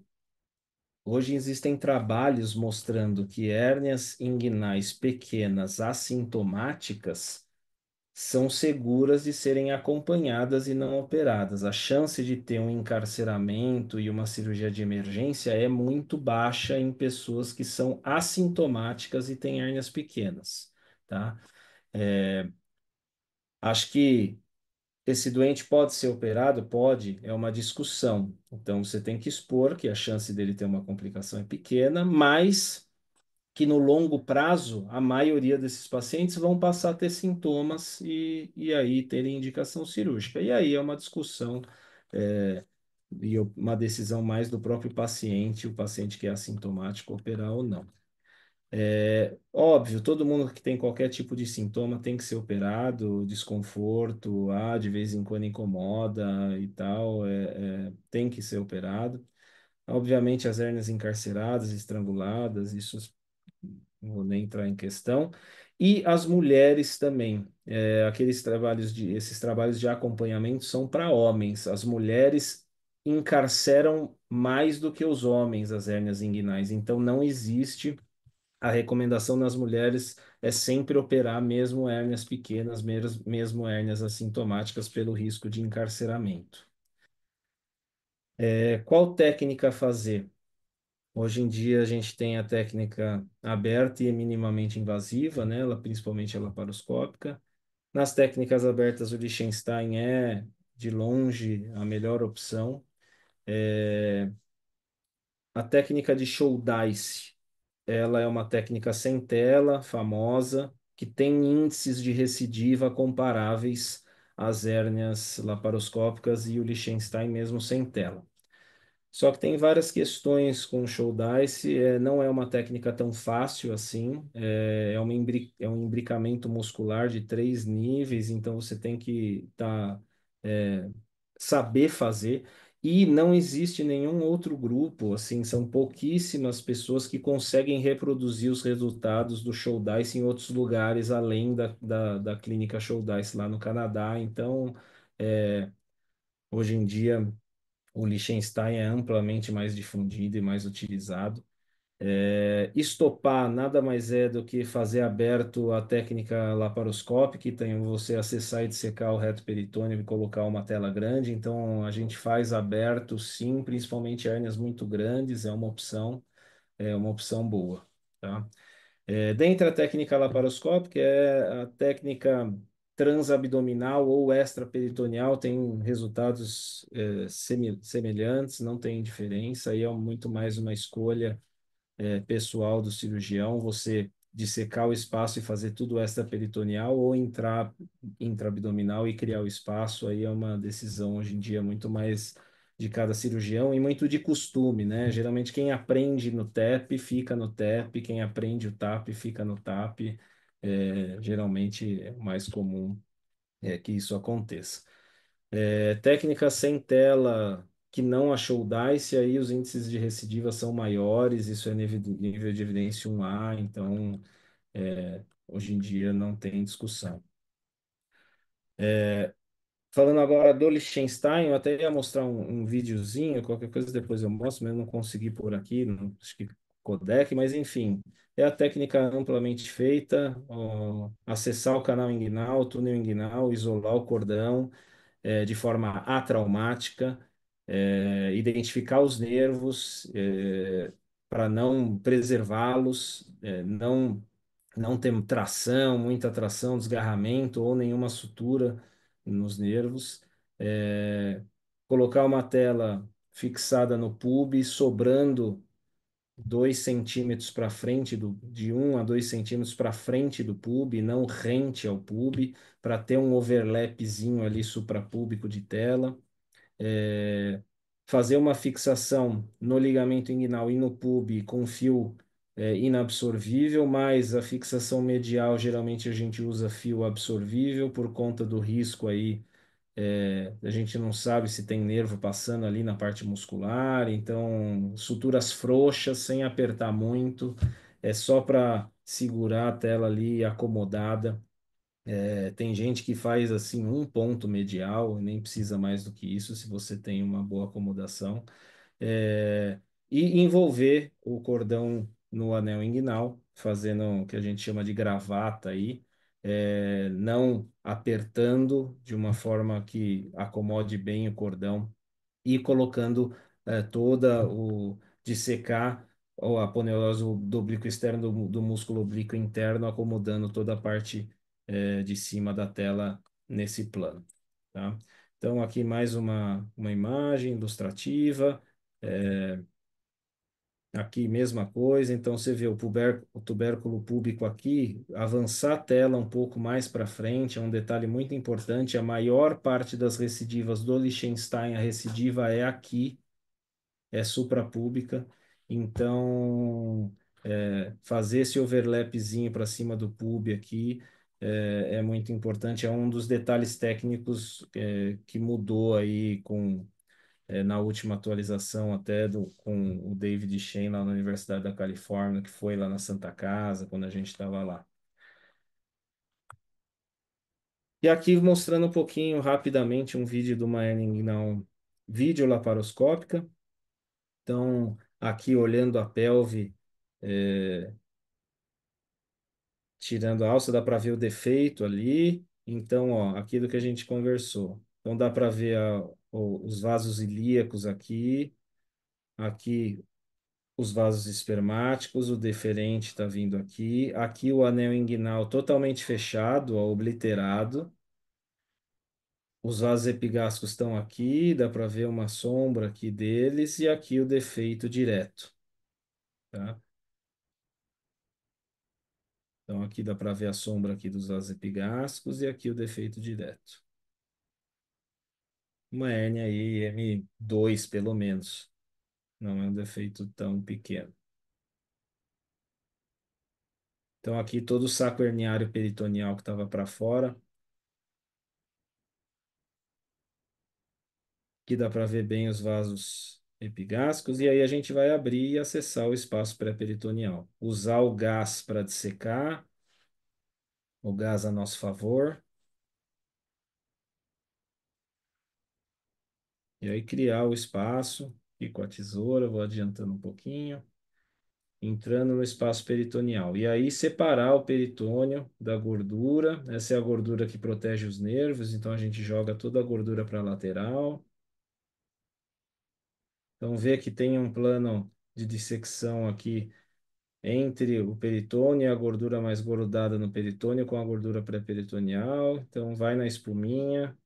Hoje existem trabalhos mostrando que hérnias inguinais pequenas assintomáticas são seguras de serem acompanhadas e não operadas. A chance de ter um encarceramento e uma cirurgia de emergência é muito baixa em pessoas que são assintomáticas e têm hérnias pequenas, tá? Acho que esse doente pode ser operado? Pode, é uma discussão. Então, você tem que expor que a chance dele ter uma complicação é pequena, mas que no longo prazo, a maioria desses pacientes vão passar a ter sintomas e aí terem indicação cirúrgica. E aí é uma discussão, e uma decisão mais do próprio paciente, o paciente que é assintomático, operar ou não. Óbvio, todo mundo que tem qualquer tipo de sintoma tem que ser operado, desconforto, de vez em quando incomoda e tal, tem que ser operado. Obviamente, as hérnias encarceradas, estranguladas, isso não vou nem entrar em questão. E as mulheres também. Esses trabalhos de acompanhamento são para homens. As mulheres encarceram mais do que os homens as hérnias inguinais. Então, não existe a recomendação nas mulheres é sempre operar mesmo hérnias pequenas, mesmo hérnias assintomáticas pelo risco de encarceramento. Qual técnica fazer? Hoje em dia a gente tem a técnica aberta e minimamente invasiva, né? Ela, principalmente a laparoscópica. Nas técnicas abertas, o Liechtenstein é, de longe, a melhor opção. A técnica de Shouldice, ela é uma técnica sem tela, famosa, que tem índices de recidiva comparáveis às hérnias laparoscópicas e o Liechtenstein mesmo sem tela. Só que tem várias questões com o show dice, não é uma técnica tão fácil assim, é um imbricamento muscular de 3 níveis, então você tem que saber fazer, e não existe nenhum outro grupo, assim, são pouquíssimas pessoas que conseguem reproduzir os resultados do show dice em outros lugares, além da clínica show dice lá no Canadá, então, hoje em dia o Liechtenstein é amplamente mais difundido e mais utilizado. Estopar nada mais é do que fazer aberto a técnica laparoscópica, que tem você acessar e dissecar o reto peritônio e colocar uma tela grande. Então, a gente faz aberto, sim, principalmente hérnias muito grandes, é uma opção boa, tá? Dentre a técnica laparoscópica, é a técnica transabdominal ou extraperitoneal, tem resultados semelhantes, não tem diferença, aí é muito mais uma escolha pessoal do cirurgião, você dissecar o espaço e fazer tudo extraperitoneal ou entrar intraabdominal e criar o espaço, aí é uma decisão hoje em dia muito mais de cada cirurgião e muito de costume, né? Geralmente quem aprende no TEP fica no TEP, quem aprende o TAP fica no TAP. Geralmente é mais comum que isso aconteça. Técnica sem tela que não achou o DICE, aí os índices de recidiva são maiores, isso é nível de evidência 1A, então hoje em dia não tem discussão. Falando agora do Liechtenstein, eu até ia mostrar um videozinho, qualquer coisa depois eu mostro, mas eu não consegui por aqui, não, acho que codec, mas enfim, é a técnica amplamente feita, ó, acessar o canal inguinal, túnel inguinal, isolar o cordão, de forma atraumática, identificar os nervos, para não preservá-los, não ter tração, muita tração, desgarramento ou nenhuma sutura nos nervos. É, Colocar uma tela fixada no pub, sobrando 2 centímetros para frente de 1 a 2 centímetros para frente do pub, não rente ao pub, para ter um overlapzinho ali suprapúbico de tela. É, Fazer uma fixação no ligamento inguinal e no pub com fio inabsorvível, mas a fixação medial geralmente a gente usa fio absorvível por conta do risco aí. A gente não sabe se tem nervo passando ali na parte muscular, então suturas frouxas, sem apertar muito, é só para segurar a tela ali acomodada. Tem gente que faz assim um ponto medial, nem precisa mais do que isso, se você tem uma boa acomodação. É, e envolver o cordão no anel inguinal, fazendo o que a gente chama de gravata aí, não apertando de uma forma que acomode bem o cordão e colocando toda o dissecar ou a aponeurose do oblíquo externo do músculo oblíquo interno, acomodando toda a parte de cima da tela nesse plano, tá? Então, aqui mais uma imagem ilustrativa. Aqui, mesma coisa. Então, você vê o tubérculo púbico aqui, avançar a tela um pouco mais para frente, é um detalhe muito importante. A maior parte das recidivas do Liechtenstein, a recidiva é aqui, é suprapúbica. Então, fazer esse overlapzinho para cima do pub aqui é muito importante. É um dos detalhes técnicos que mudou aí na última atualização até com o David Shane lá na Universidade da Califórnia, que foi lá na Santa Casa, quando a gente estava lá. E aqui mostrando um pouquinho rapidamente um vídeo de uma hernia não videolaparoscópica. Então, aqui olhando a pelve, é, tirando a alça, dá para ver o defeito ali. Então, ó, aquilo que a gente conversou. Então, dá para ver os vasos ilíacos aqui, aqui os vasos espermáticos, o deferente está vindo aqui. Aqui o anel inguinal totalmente fechado, ó, obliterado. Os vasos epigástricos estão aqui, dá para ver uma sombra aqui deles, e aqui o defeito direto, tá? Então aqui dá para ver a sombra aqui dos vasos epigástricos e aqui o defeito direto. Uma hérnia aí, M2 pelo menos. Não é um defeito tão pequeno. Então aqui todo o saco herniário peritoneal que estava para fora. Aqui dá para ver bem os vasos epigástricos. E aí a gente vai abrir e acessar o espaço pré-peritoneal. Usar o gás para dissecar, o gás a nosso favor. E aí criar o espaço. E com a tesoura, vou adiantando um pouquinho. Entrando no espaço peritoneal. E aí separar o peritônio da gordura. Essa é a gordura que protege os nervos, então a gente joga toda a gordura para a lateral. Então vê que tem um plano de dissecção aqui entre o peritônio e a gordura mais grudada no peritônio com a gordura pré-peritoneal. Então vai na espuminha.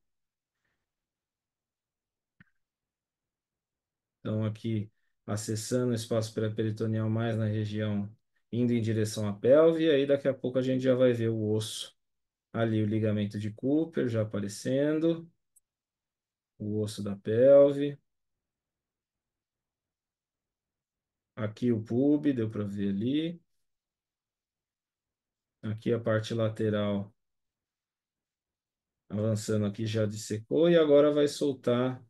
Então aqui acessando o espaço pré-peritoneal mais na região indo em direção à pelve, e aí daqui a pouco a gente já vai ver o osso. Ali o ligamento de Cooper já aparecendo, o osso da pelve. Aqui o pub, deu para ver ali. Aqui a parte lateral, avançando aqui já dissecou e agora vai soltar,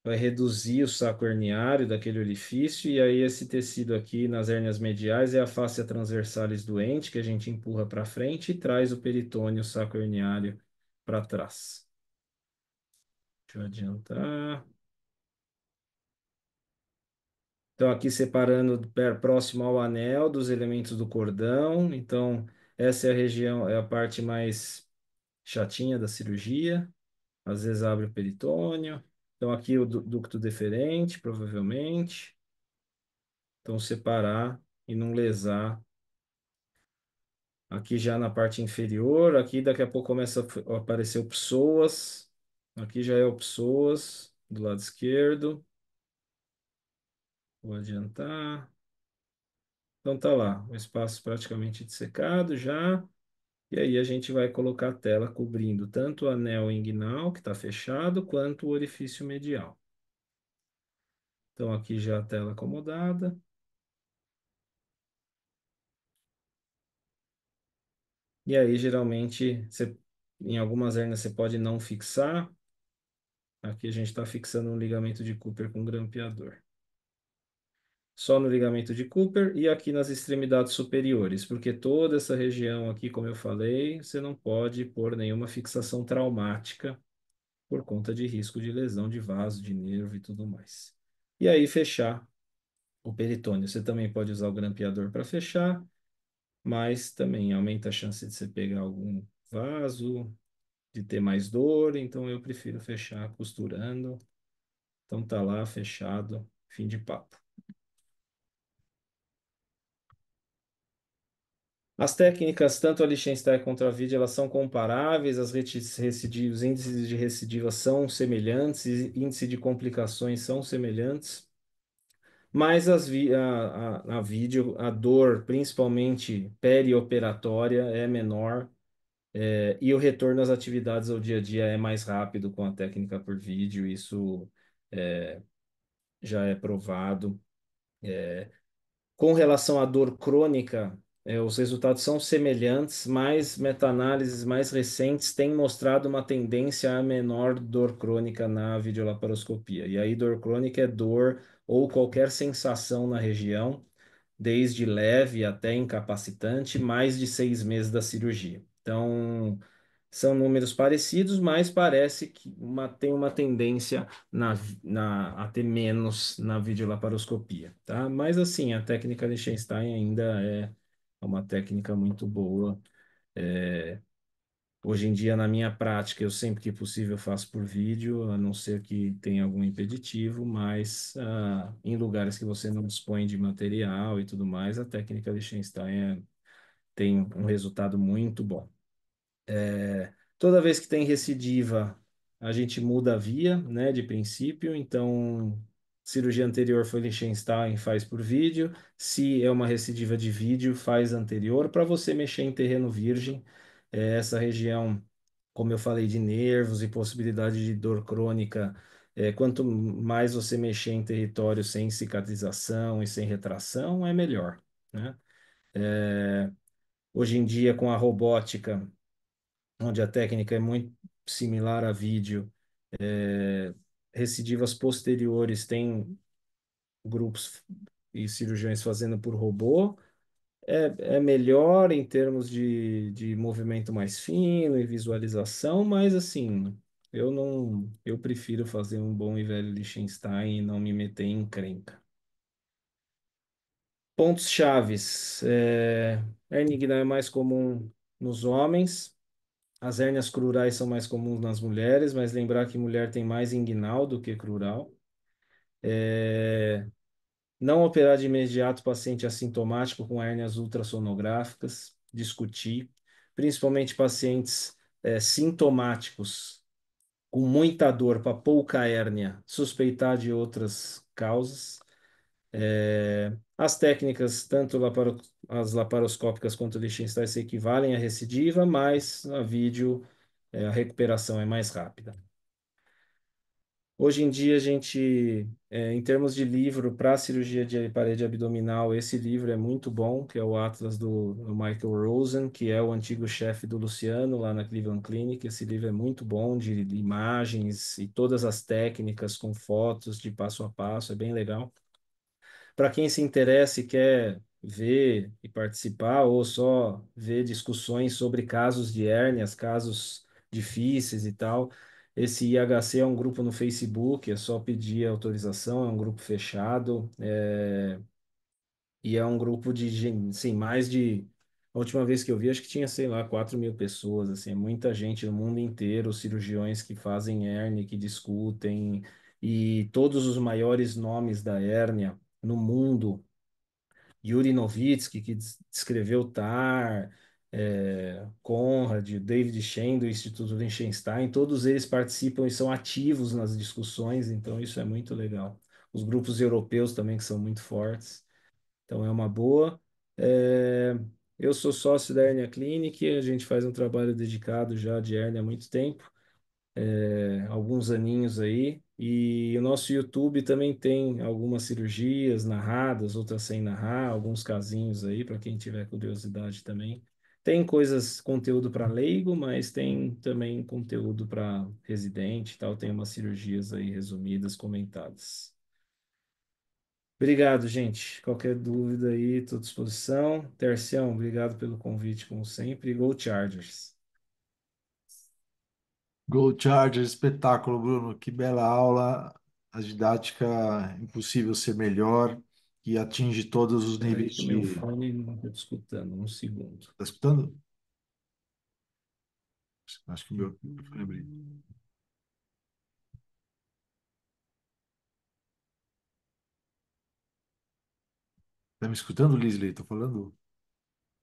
vai reduzir o saco herniário daquele orifício e aí esse tecido aqui nas hérnias mediais é a fáscia transversalis doente que a gente empurra para frente e traz o peritônio, o saco herniário para trás. Deixa eu adiantar. Então, aqui separando próximo ao anel dos elementos do cordão. Então, essa é a região, é a parte mais chatinha da cirurgia. Às vezes abre o peritônio. Então, aqui o ducto deferente, provavelmente. Então, separar e não lesar. Aqui já na parte inferior. Aqui daqui a pouco começa a aparecer o psoas. Aqui já é o psoas do lado esquerdo. Vou adiantar. Então, tá lá, o espaço praticamente dissecado já. E aí a gente vai colocar a tela cobrindo tanto o anel inguinal, que está fechado, quanto o orifício medial. Então aqui já a tela acomodada. E aí geralmente em algumas hérnias você pode não fixar. Aqui a gente está fixando um ligamento de Cooper com grampeador. Só no ligamento de Cooper e aqui nas extremidades superiores, porque toda essa região aqui, como eu falei, você não pode pôr nenhuma fixação traumática por conta de risco de lesão de vaso, de nervo e tudo mais. E aí fechar o peritônio. Você também pode usar o grampeador para fechar, mas também aumenta a chance de você pegar algum vaso, de ter mais dor, então eu prefiro fechar costurando. Então tá lá fechado, fim de papo. As técnicas, tanto a Liechtenstein quanto a Vide, elas são comparáveis, os índices de recidiva são semelhantes, índice de complicações são semelhantes. Mas a vídeo, a dor, principalmente perioperatória, é menor, e o retorno às atividades ao dia a dia é mais rápido com a técnica por vídeo, isso já é provado. Com relação à dor crônica, os resultados são semelhantes, mas meta-análises mais recentes têm mostrado uma tendência a menor dor crônica na videolaparoscopia. E aí, dor crônica é dor ou qualquer sensação na região desde leve até incapacitante, mais de 6 meses da cirurgia. Então, são números parecidos, mas parece que tem uma tendência a ter menos na videolaparoscopia, tá? Mas, assim, a técnica Liechtenstein ainda é uma técnica muito boa. Hoje em dia, na minha prática, eu sempre que possível faço por vídeo, a não ser que tenha algum impeditivo, mas em lugares que você não dispõe de material e tudo mais, a técnica Liechtenstein tem um resultado muito bom. Toda vez que tem recidiva, a gente muda a via, né, de princípio. Então, cirurgia anterior foi Liechtenstein, faz por vídeo. Se é uma recidiva de vídeo, faz anterior para você mexer em terreno virgem. Essa região, como eu falei, de nervos e possibilidade de dor crônica, quanto mais você mexer em território sem cicatrização e sem retração, é melhor, né? Hoje em dia, com a robótica, onde a técnica é muito similar a vídeo, recidivas posteriores tem grupos e cirurgiões fazendo por robô, é melhor em termos de movimento mais fino e visualização, mas assim, eu prefiro fazer um bom e velho Liechtenstein e não me meter em encrenca. Pontos chaves, hernia inguinal é mais comum nos homens. As hérnias crurais são mais comuns nas mulheres, mas lembrar que mulher tem mais inguinal do que crural. Não operar de imediato paciente assintomático com hérnias ultrassonográficas, discutir, principalmente pacientes sintomáticos com muita dor para pouca hérnia, suspeitar de outras causas. As técnicas, tanto as laparoscópicas quanto o Liechtenstein, se equivalem à recidiva, mas a vídeo, a recuperação é mais rápida. Hoje em dia, a gente, em termos de livro para cirurgia de parede abdominal, esse livro é muito bom, que é o Atlas do Michael Rosen, que é o antigo chefe do Luciano lá na Cleveland Clinic. Esse livro é muito bom, de imagens e todas as técnicas com fotos de passo a passo, é bem legal. Para quem se interessa e quer ver e participar, ou só ver discussões sobre casos de hérnias, casos difíceis e tal, esse IHC é um grupo no Facebook, é só pedir autorização, é um grupo fechado, e é um grupo de gente, sim, mais de. A última vez que eu vi, acho que tinha, sei lá, 4.000 pessoas, assim, é muita gente no mundo inteiro, cirurgiões que fazem hérnia, que discutem, e todos os maiores nomes da hérnia no mundo. Yuri Novitsky, que descreveu TAR, Conrad, David Shen, do Instituto Liechtenstein, todos eles participam e são ativos nas discussões, então isso é muito legal. Os grupos europeus também, que são muito fortes, então é uma boa. É, eu sou sócio da Hernia Clinic, a gente faz um trabalho dedicado já de hernia há muito tempo, alguns aninhos aí. E o nosso YouTube também tem algumas cirurgias narradas, outras sem narrar, alguns casinhos aí para quem tiver curiosidade também. Tem coisas, conteúdo para leigo, mas tem também conteúdo para residente e tal. Tem umas cirurgias aí resumidas, comentadas. Obrigado, gente. Qualquer dúvida aí, estou à disposição. Tercião, obrigado pelo convite, como sempre. Go Chargers. Go Chargers, espetáculo, Bruno. Que bela aula. A didática impossível ser melhor, que atinge todos os Espera aí níveis que o meu de. fone não está escutando. Um segundo. Tá escutando? Acho que o meu fone abriu. Tá me escutando, Lisley? Tô falando?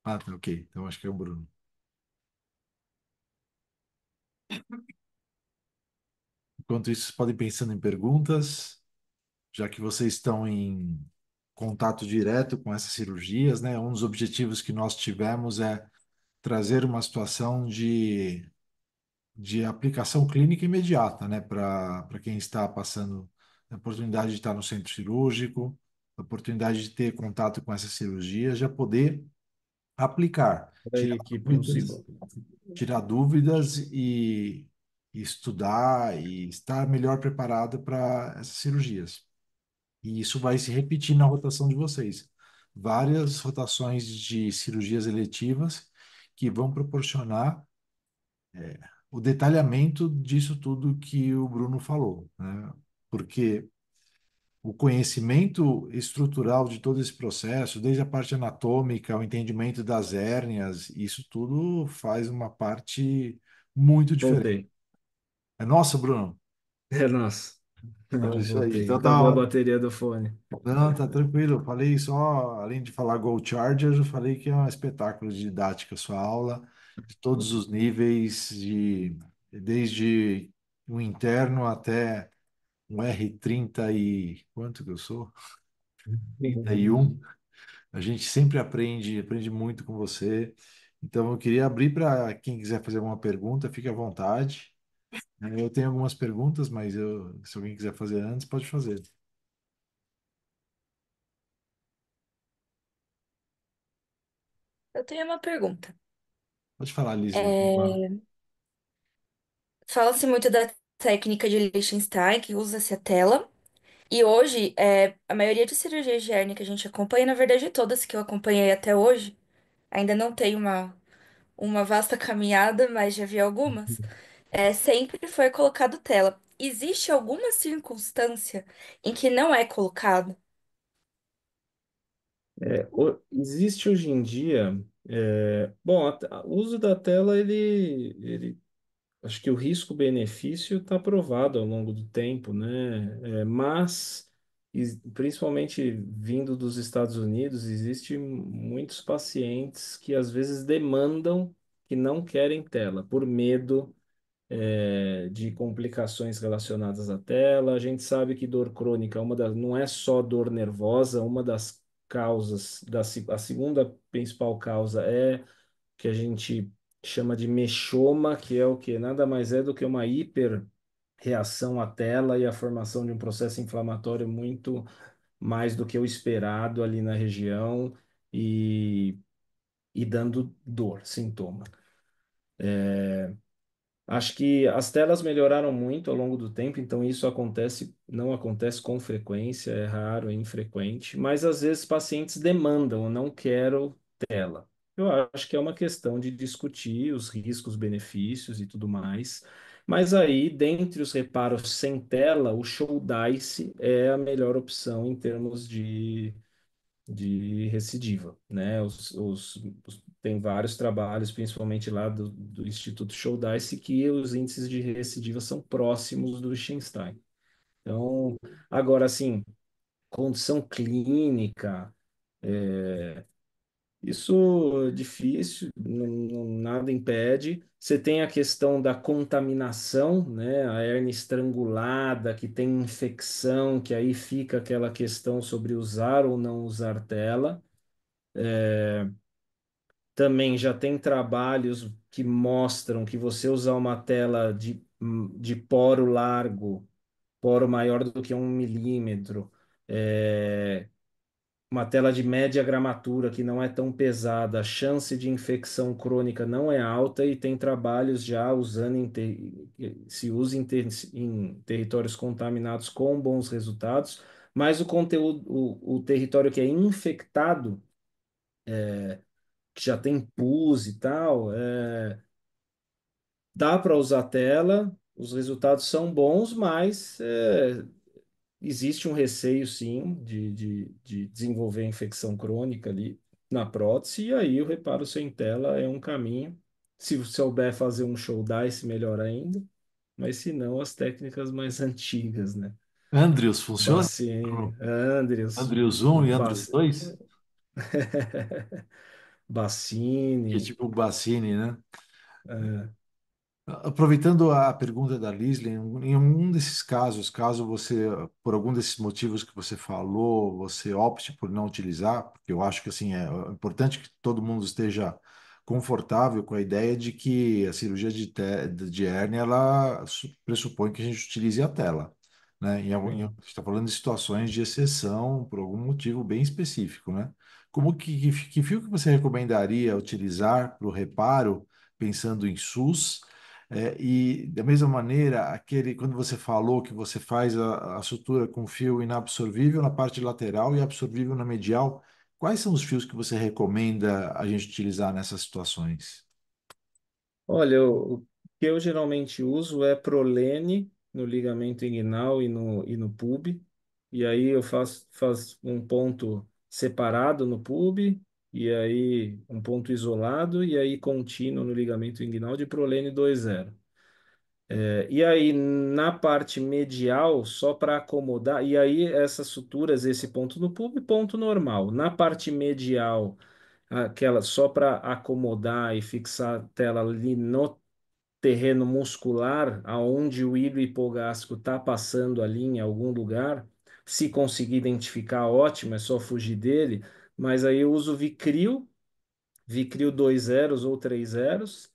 Ah, tá, ok. Então acho que é o Bruno. Enquanto isso, vocês podem ir pensando em perguntas, já que vocês estão em contato direto com essas cirurgias, né? Um dos objetivos que nós tivemos é trazer uma situação de aplicação clínica imediata, né? Para quem está passando a oportunidade de estar no centro cirúrgico, a oportunidade de ter contato com essas cirurgias, já poder aplicar, Aí, equipe, um segundo. tirar dúvidas e estudar e estar melhor preparado para essas cirurgias. E isso vai se repetir na rotação de vocês. Várias rotações de cirurgias eletivas que vão proporcionar o detalhamento disso tudo que o Bruno falou, né? Porque o conhecimento estrutural de todo esse processo, desde a parte anatômica, o entendimento das hérnias, isso tudo faz uma parte muito diferente. Voltei. É nossa, Bruno. É, nossa. Então, isso aí. Voltei. Então tá, Acabou a bateria do fone. não, tá tranquilo. Eu falei só, além de falar Go Chargers, eu falei que é um espetáculo de didática a sua aula, de todos os níveis, desde o interno até um R30 e quanto que eu sou? 31. A gente sempre aprende muito com você. Então, eu queria abrir para quem quiser fazer alguma pergunta, fique à vontade. Eu tenho algumas perguntas, mas se alguém quiser fazer antes, pode fazer. Eu tenho uma pergunta. Pode falar, Lisla. É, Fala-se muito da técnica de Liechtenstein, que usa-se a tela. E hoje, a maioria de cirurgias de hérnia que a gente acompanha, na verdade, todas que eu acompanhei até hoje, ainda não tem uma vasta caminhada, mas já vi algumas, sempre foi colocado tela. Existe alguma circunstância em que não é colocado? Existe hoje em dia, bom, o uso da tela, acho que o risco-benefício está provado ao longo do tempo, né? Mas, principalmente vindo dos Estados Unidos, existem muitos pacientes que às vezes demandam que não querem tela, por medo de complicações relacionadas à tela. A gente sabe que dor crônica, não é só dor nervosa, uma das causas, a segunda principal causa é que a gente chama de mexoma, que é o que nada mais é do que uma hiperreação à tela e a formação de um processo inflamatório muito mais do que o esperado ali na região e, e dando dor, sintoma. Acho que as telas melhoraram muito ao longo do tempo, então isso não acontece com frequência, é raro, é infrequente, mas às vezes pacientes demandam, eu não quero tela. Eu acho que é uma questão de discutir os riscos, benefícios e tudo mais. Mas aí, dentre os reparos sem tela, o show dice é a melhor opção em termos de recidiva, né? Tem vários trabalhos, principalmente lá do Instituto Show-Dice, que os índices de recidiva são próximos do Liechtenstein. Então, agora, assim, condição clínica, isso é difícil, nada impede. Você tem a questão da contaminação, né? A hérnia estrangulada, que tem infecção, que aí fica aquela questão sobre usar ou não usar tela. Também já tem trabalhos que mostram que você usar uma tela de poro largo, poro maior do que 1 milímetro, uma tela de média gramatura que não é tão pesada, a chance de infecção crônica não é alta e tem trabalhos já usando se usa em territórios contaminados com bons resultados, mas o conteúdo, o território que é infectado que já tem pus e tal, dá para usar tela, os resultados são bons, mas existe um receio, sim, de desenvolver infecção crônica ali na prótese, e aí o reparo sem tela é um caminho. Se souber fazer um show dice, melhor ainda, mas se não, as técnicas mais antigas, né? Andrews funciona? Bassini, Andrews, Andrews 1 e Andrews Bass... 2? Que é Bassini, tipo o Bassini, né? é, Aproveitando a pergunta da Lisle, em algum desses casos, caso você, por algum desses motivos que você falou, você opte por não utilizar, porque eu acho que assim é importante que todo mundo esteja confortável com a ideia de que a cirurgia de hérnia ela pressupõe que a gente utilize a tela, né? A sim. gente está falando de situações de exceção por algum motivo bem específico, né? Que fio que você recomendaria utilizar para o reparo, pensando em SUS? E da mesma maneira, quando você falou que você faz a sutura com fio inabsorvível na parte lateral e absorvível na medial, quais são os fios que você recomenda a gente utilizar nessas situações? Olha, o que eu geralmente uso é prolene no ligamento inguinal e no pub. e aí eu faço um ponto separado no pub, e aí um ponto isolado, e aí contínuo no ligamento inguinal de prolene 2,0. E aí, na parte medial, só para acomodar, e aí essas suturas, esse ponto no pub, ponto normal. Na parte medial, aquela só para acomodar e fixar a tela ali no terreno muscular, aonde o hilo hipogástrico está passando ali em algum lugar. Se conseguir identificar, ótimo, é só fugir dele. Mas aí eu uso Vicryl 2 zeros ou 3 zeros,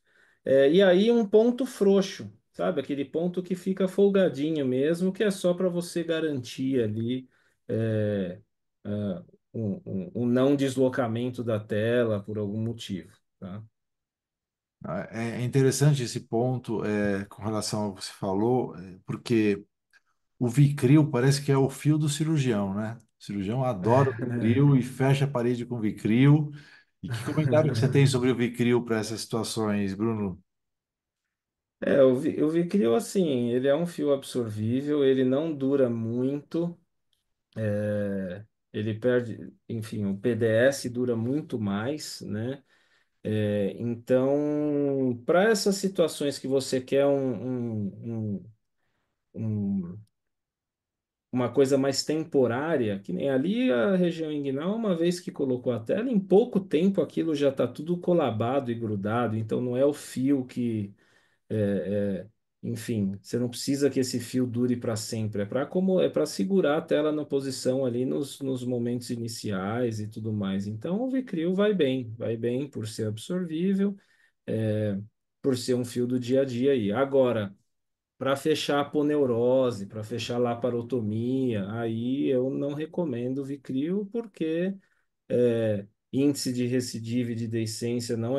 e aí um ponto frouxo, sabe? Aquele ponto que fica folgadinho mesmo, que é só para você garantir ali é, ah, um não deslocamento da tela por algum motivo, tá? É interessante esse ponto com relação ao que você falou, porque o Vicryl parece que é o fio do cirurgião, né? O cirurgião adora o Vicryl e fecha a parede com Vicryl. E que comentário que você tem sobre o Vicryl para essas situações, Bruno? O Vicryl, assim, ele é um fio absorvível, ele não dura muito, ele perde, enfim, o PDS dura muito mais, né? Então, para essas situações que você quer um- uma coisa mais temporária, que nem ali a região inguinal, uma vez que colocou a tela, em pouco tempo aquilo já está tudo colabado e grudado, então não é o fio que é, é, enfim, você não precisa que esse fio dure para sempre. É para segurar a tela na posição ali nos momentos iniciais e tudo mais. Então o Vicryl vai bem por ser absorvível, é, por ser um fio do dia a dia aí. Agora, para fechar a aponeurose, para fechar a laparotomia, aí eu não recomendo o Vicryl porque índice de recidiva e de deiscência não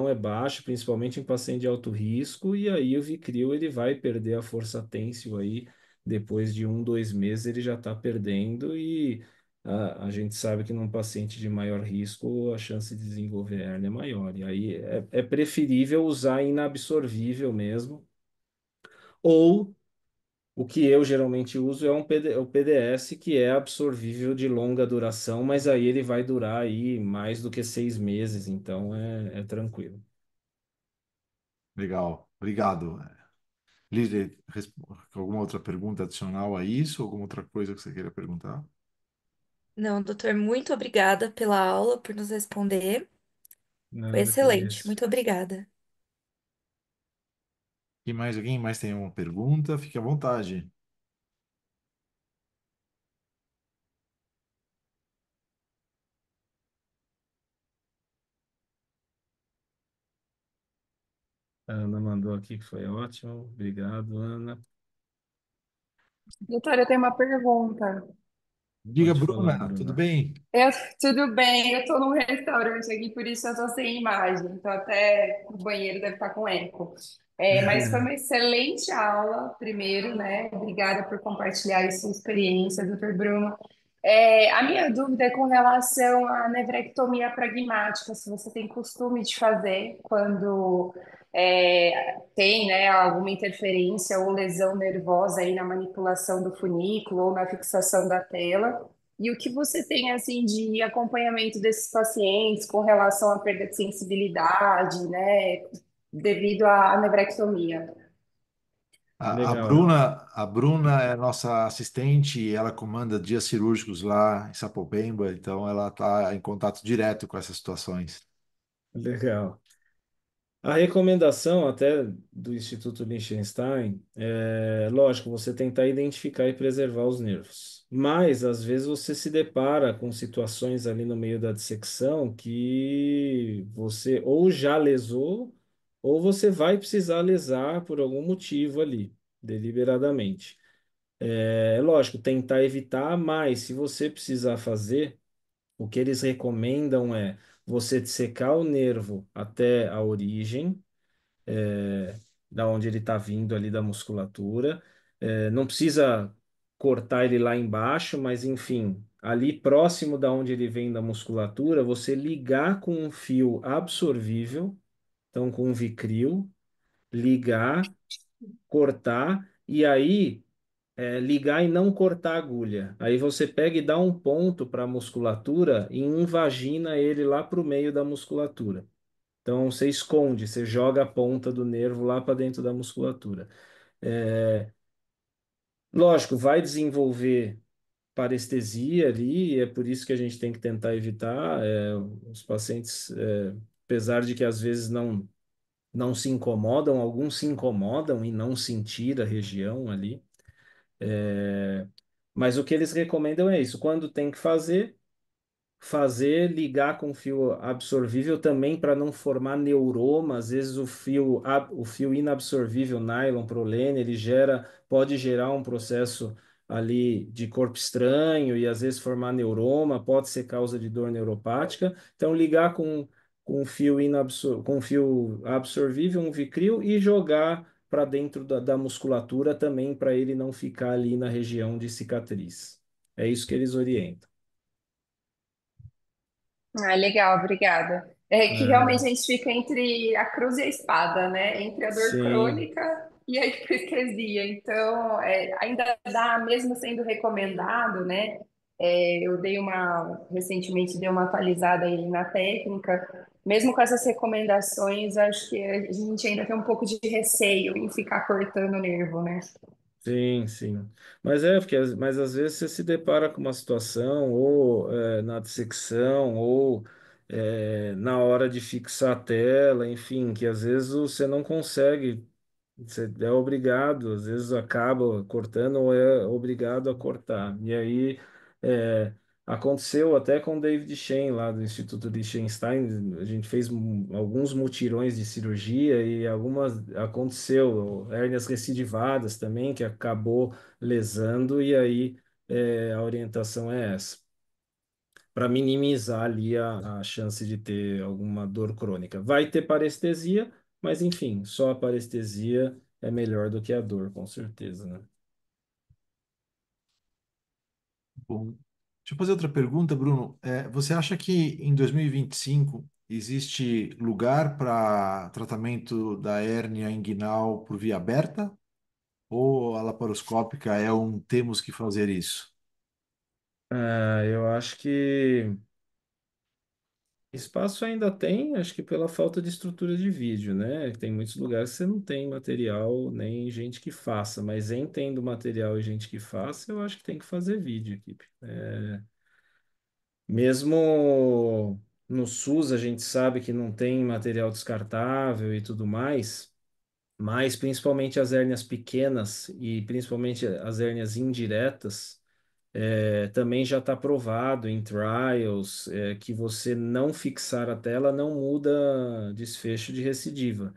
é baixo, principalmente em paciente de alto risco, e aí o Vicryl ele vai perder a força têncil aí, depois de 2 meses ele já está perdendo, e a gente sabe que num paciente de maior risco a chance de desenvolver hérnia é maior, e aí é preferível usar inabsorvível mesmo, ou o que eu geralmente uso é o PDS, que é absorvível de longa duração, mas aí ele vai durar aí mais do que 6 meses, então é tranquilo. Legal, obrigado. Líder, alguma outra pergunta adicional a isso? Alguma outra coisa que você queira perguntar? Não, doutor, muito obrigada pela aula, por nos responder. Foi Nada que excelente. agradeço. Muito obrigada. E mais alguém mais tem uma pergunta? Fique à vontade. A Ana mandou aqui que foi ótimo. Obrigado, Ana. Doutora, eu tenho uma pergunta. Diga, Pode falar, Bruna, tudo Bruna. bem? Eu, tudo bem, eu estou num restaurante aqui, por isso eu estou sem imagem, então até o banheiro deve estar com eco. Mas foi uma excelente aula, primeiro, né? Obrigada por compartilhar a sua experiência, doutor Bruno. A minha dúvida é com relação à nevrectomia pragmática, se você tem costume de fazer quando tem, né, alguma interferência ou lesão nervosa aí na manipulação do funículo ou na fixação da tela. E o que você tem assim de acompanhamento desses pacientes com relação à perda de sensibilidade, né, devido à nevrectomia? Legal, A Bruna é nossa assistente e ela comanda dias cirúrgicos lá em Sapopemba, então ela está em contato direto com essas situações. legal. A recomendação até do Instituto Liechtenstein é, lógico, você tentar identificar e preservar os nervos. Mas, às vezes, você se depara com situações ali no meio da dissecção que você ou já lesou, ou você vai precisar lesar por algum motivo ali, deliberadamente. É lógico, tentar evitar, mas se você precisar fazer, o que eles recomendam é você dissecar o nervo até a origem da onde ele está vindo ali da musculatura. Não precisa cortar ele lá embaixo, mas enfim, ali próximo da onde ele vem da musculatura, você ligar com um fio absorvível, então com um Vicryl, ligar, cortar, e aí ligar e não cortar a agulha. Aí você pega e dá um ponto para a musculatura e invagina ele lá para o meio da musculatura. Então você esconde, você joga a ponta do nervo lá para dentro da musculatura. É, lógico, vai desenvolver parestesia ali, e é por isso que a gente tem que tentar evitar. Os pacientes, apesar de que às vezes não se incomodam, alguns se incomodam em não sentir a região ali. É, mas o que eles recomendam é isso: quando tem que fazer, ligar com fio absorvível também para não formar neuroma. Às vezes o fio inabsorvível nylon prolene, ele pode gerar um processo ali de corpo estranho e às vezes formar neuroma, pode ser causa de dor neuropática. Então ligar com fio absorvível, um Vicryl, e jogar para dentro da musculatura também para ele não ficar ali na região de cicatriz. É isso que eles orientam. Ah, legal, obrigada. É que realmente É, a gente fica entre a cruz e a espada, né? Entre a dor sim. crônica e a hiperestesia. Então, ainda dá, mesmo sendo recomendado, né? Eu recentemente dei uma atualizada aí na técnica. Mesmo com essas recomendações, acho que a gente ainda tem um pouco de receio em ficar cortando o nervo, né? Sim, sim. Mas às vezes você se depara com uma situação, ou na dissecção, ou na hora de fixar a tela, enfim, que às vezes você não consegue, você é obrigado, às vezes acaba cortando ou é obrigado a cortar. E aí é, aconteceu até com o David Shen, lá do Instituto Liechtenstein. A gente fez alguns mutirões de cirurgia e aconteceu hérnias recidivadas também, que acabou lesando, e aí a orientação é essa, para minimizar ali a chance de ter alguma dor crônica. Vai ter parestesia, mas enfim, só a parestesia é melhor do que a dor, com certeza, né? Bom, deixa eu fazer outra pergunta, Bruno. Você acha que em 2025 existe lugar para tratamento da hérnia inguinal por via aberta? Ou a laparoscópica é um temos que fazer isso? Eu acho que espaço ainda tem, acho que pela falta de estrutura de vídeo, né? Tem muitos lugares que você não tem material nem gente que faça, mas em tendo material e gente que faça, eu acho que tem que fazer vídeo, equipe. Mesmo no SUS, a gente sabe que não tem material descartável e tudo mais, mas principalmente as hérnias pequenas e principalmente as hérnias indiretas, também já está provado em trials, que você não fixar a tela não muda desfecho de recidiva.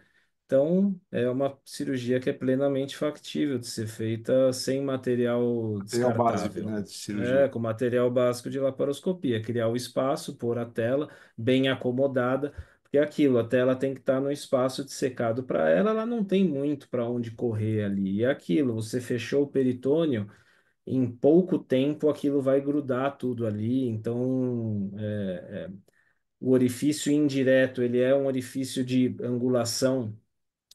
Então, é uma cirurgia que é plenamente factível de ser feita sem material Material básico, descartável. né, de cirurgia. Com material básico de laparoscopia, criar o espaço, pôr a tela bem acomodada, porque é aquilo, a tela tem que estar no espaço de secado para ela, ela não tem muito para onde correr ali. E é aquilo, você fechou o peritônio, em pouco tempo aquilo vai grudar tudo ali. Então, o orifício indireto, ele é um orifício de angulação,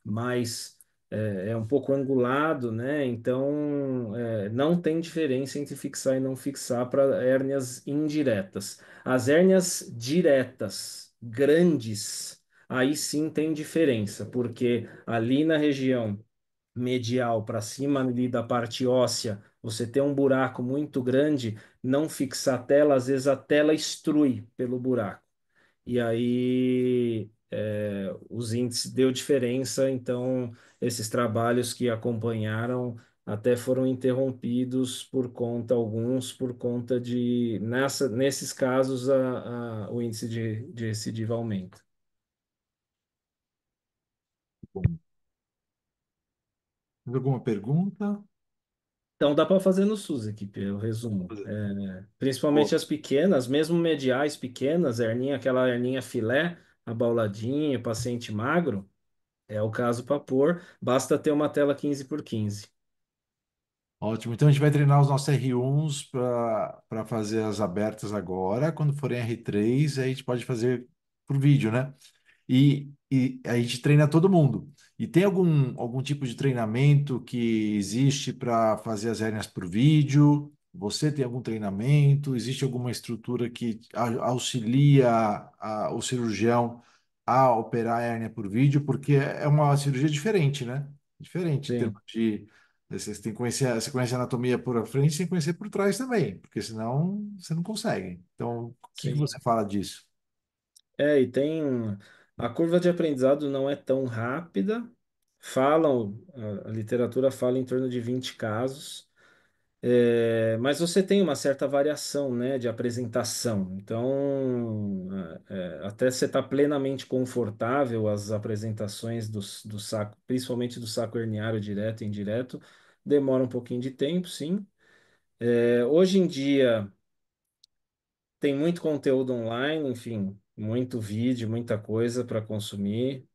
mas é um pouco angulado, né? Então, não tem diferença entre fixar e não fixar para hérnias indiretas. As hérnias diretas, grandes, aí sim tem diferença, porque ali na região medial para cima ali da parte óssea, você tem um buraco muito grande, não fixar a tela, às vezes a tela extrui pelo buraco. E aí os índices deu diferença, então esses trabalhos que acompanharam até foram interrompidos alguns por conta nesses casos, o índice de recidiva aumenta. Bom, mais alguma pergunta? Então dá para fazer no SUS, equipe, eu resumo. Principalmente Pô, as pequenas, mesmo mediais pequenas, aquela herninha filé, abauladinha, paciente magro, é o caso para pôr, basta ter uma tela 15 por 15. ótimo. Então a gente vai treinar os nossos R1s para fazer as abertas agora. Quando forem R3, aí a gente pode fazer por vídeo, né? E a gente treina todo mundo. E tem algum tipo de treinamento que existe para fazer as hérnias por vídeo? Você tem algum treinamento? Existe alguma estrutura que auxilia o cirurgião a operar a hérnia por vídeo? Porque é uma cirurgia diferente, né? Diferente em termos Sim, de. Você tem que conhecer, você conhece a anatomia por frente, você tem que conhecer por trás também, porque senão você não consegue. Então, o que que sim. você fala disso? E tem. A curva de aprendizado não é tão rápida. A literatura fala em torno de 20 casos. Mas você tem uma certa variação, né, de apresentação. Então, até você estar plenamente confortável, as apresentações do saco, principalmente do saco herniário direto e indireto, demora um pouquinho de tempo, sim. Hoje em dia, tem muito conteúdo online, enfim, muito vídeo, muita coisa para consumir.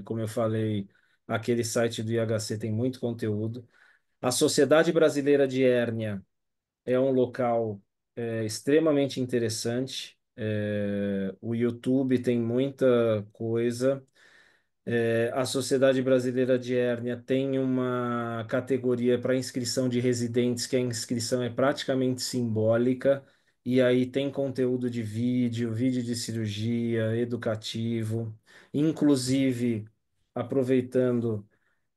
Como eu falei, aquele site do IHC tem muito conteúdo. A Sociedade Brasileira de Hérnia é um local extremamente interessante. O YouTube tem muita coisa. A Sociedade Brasileira de Hérnia tem uma categoria para inscrição de residentes, que a inscrição é praticamente simbólica, e aí tem conteúdo de vídeo, vídeo de cirurgia, educativo, inclusive aproveitando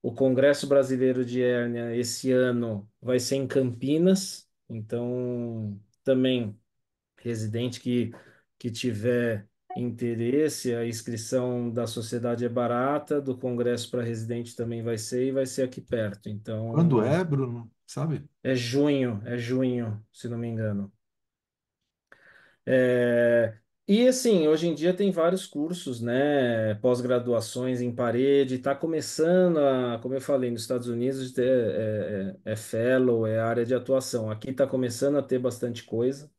o Congresso Brasileiro de Hérnia esse ano vai ser em Campinas, então também residente que tiver interesse, a inscrição da sociedade é barata, do congresso para residente também vai ser e vai ser aqui perto. Quando Então, é, Bruno? Sabe? é junho, se não me engano. É, e assim, hoje em dia tem vários cursos, né? Pós-graduações em parede, está começando a, como eu falei, nos Estados Unidos é fellow, é área de atuação. Aqui está começando a ter bastante coisa.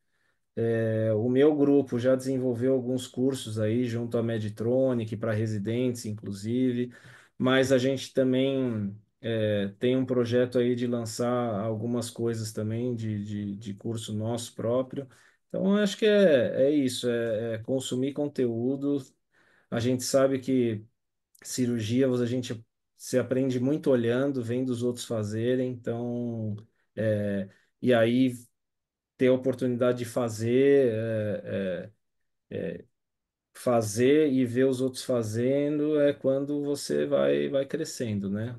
O meu grupo já desenvolveu alguns cursos aí junto à Meditronic para residentes, inclusive, mas a gente também tem um projeto aí de lançar algumas coisas também de curso nosso próprio. Então, eu acho que é isso, é consumir conteúdo. A gente sabe que cirurgia a gente se aprende muito olhando, vendo os outros fazerem, então, é, e aí ter a oportunidade de fazer e ver os outros fazendo é quando você vai crescendo, né?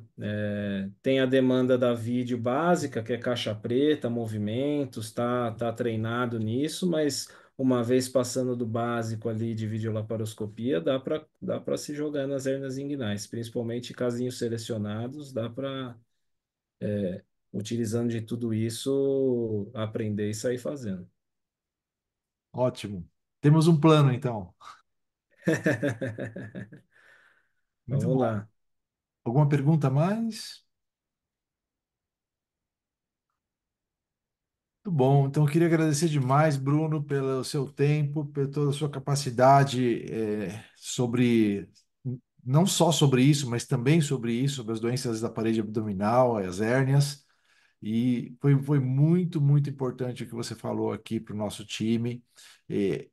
Tem a demanda da vídeo básica, que é caixa preta, movimentos, tá treinado nisso, mas uma vez passando do básico ali de videolaparoscopia, dá para se jogar nas hernias inguinais, principalmente casinhos selecionados, dá para, utilizando de tudo isso, aprender e sair fazendo. Ótimo. Temos um plano, então. Muito Vamos bom. lá. Alguma pergunta a mais? Muito bom. Então, eu queria agradecer demais, Bruno, pelo seu tempo, por toda a sua capacidade sobre, não só sobre isso, mas também sobre isso, sobre as doenças da parede abdominal, as hérnias. E foi muito, muito importante o que você falou aqui para o nosso time. E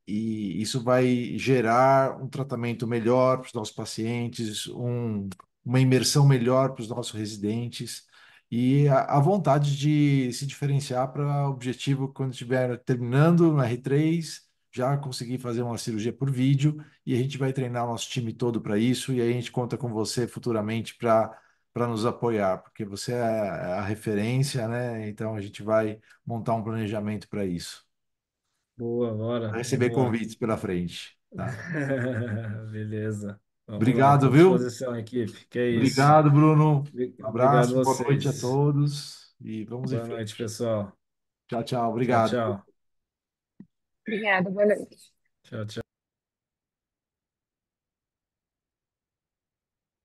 isso vai gerar um tratamento melhor para os nossos pacientes, uma imersão melhor para os nossos residentes e a vontade de se diferenciar para o objetivo quando estiver terminando no R3, já conseguir fazer uma cirurgia por vídeo e a gente vai treinar o nosso time todo para isso e aí a gente conta com você futuramente para nos apoiar, porque você é a referência, né? Então a gente vai montar um planejamento para isso. Boa, bora, Vai receber vamos lá. convites pela frente, tá? Beleza. Vamos lá, Obrigado, estou à viu? disposição, equipe. Que é isso. Obrigado, Bruno. Um Obrigado abraço, boa noite a vocês. todos e vamos em Boa noite, frente. pessoal. Tchau, tchau. Tchau, Obrigado. tchau. Obrigada, boa noite. Tchau, tchau.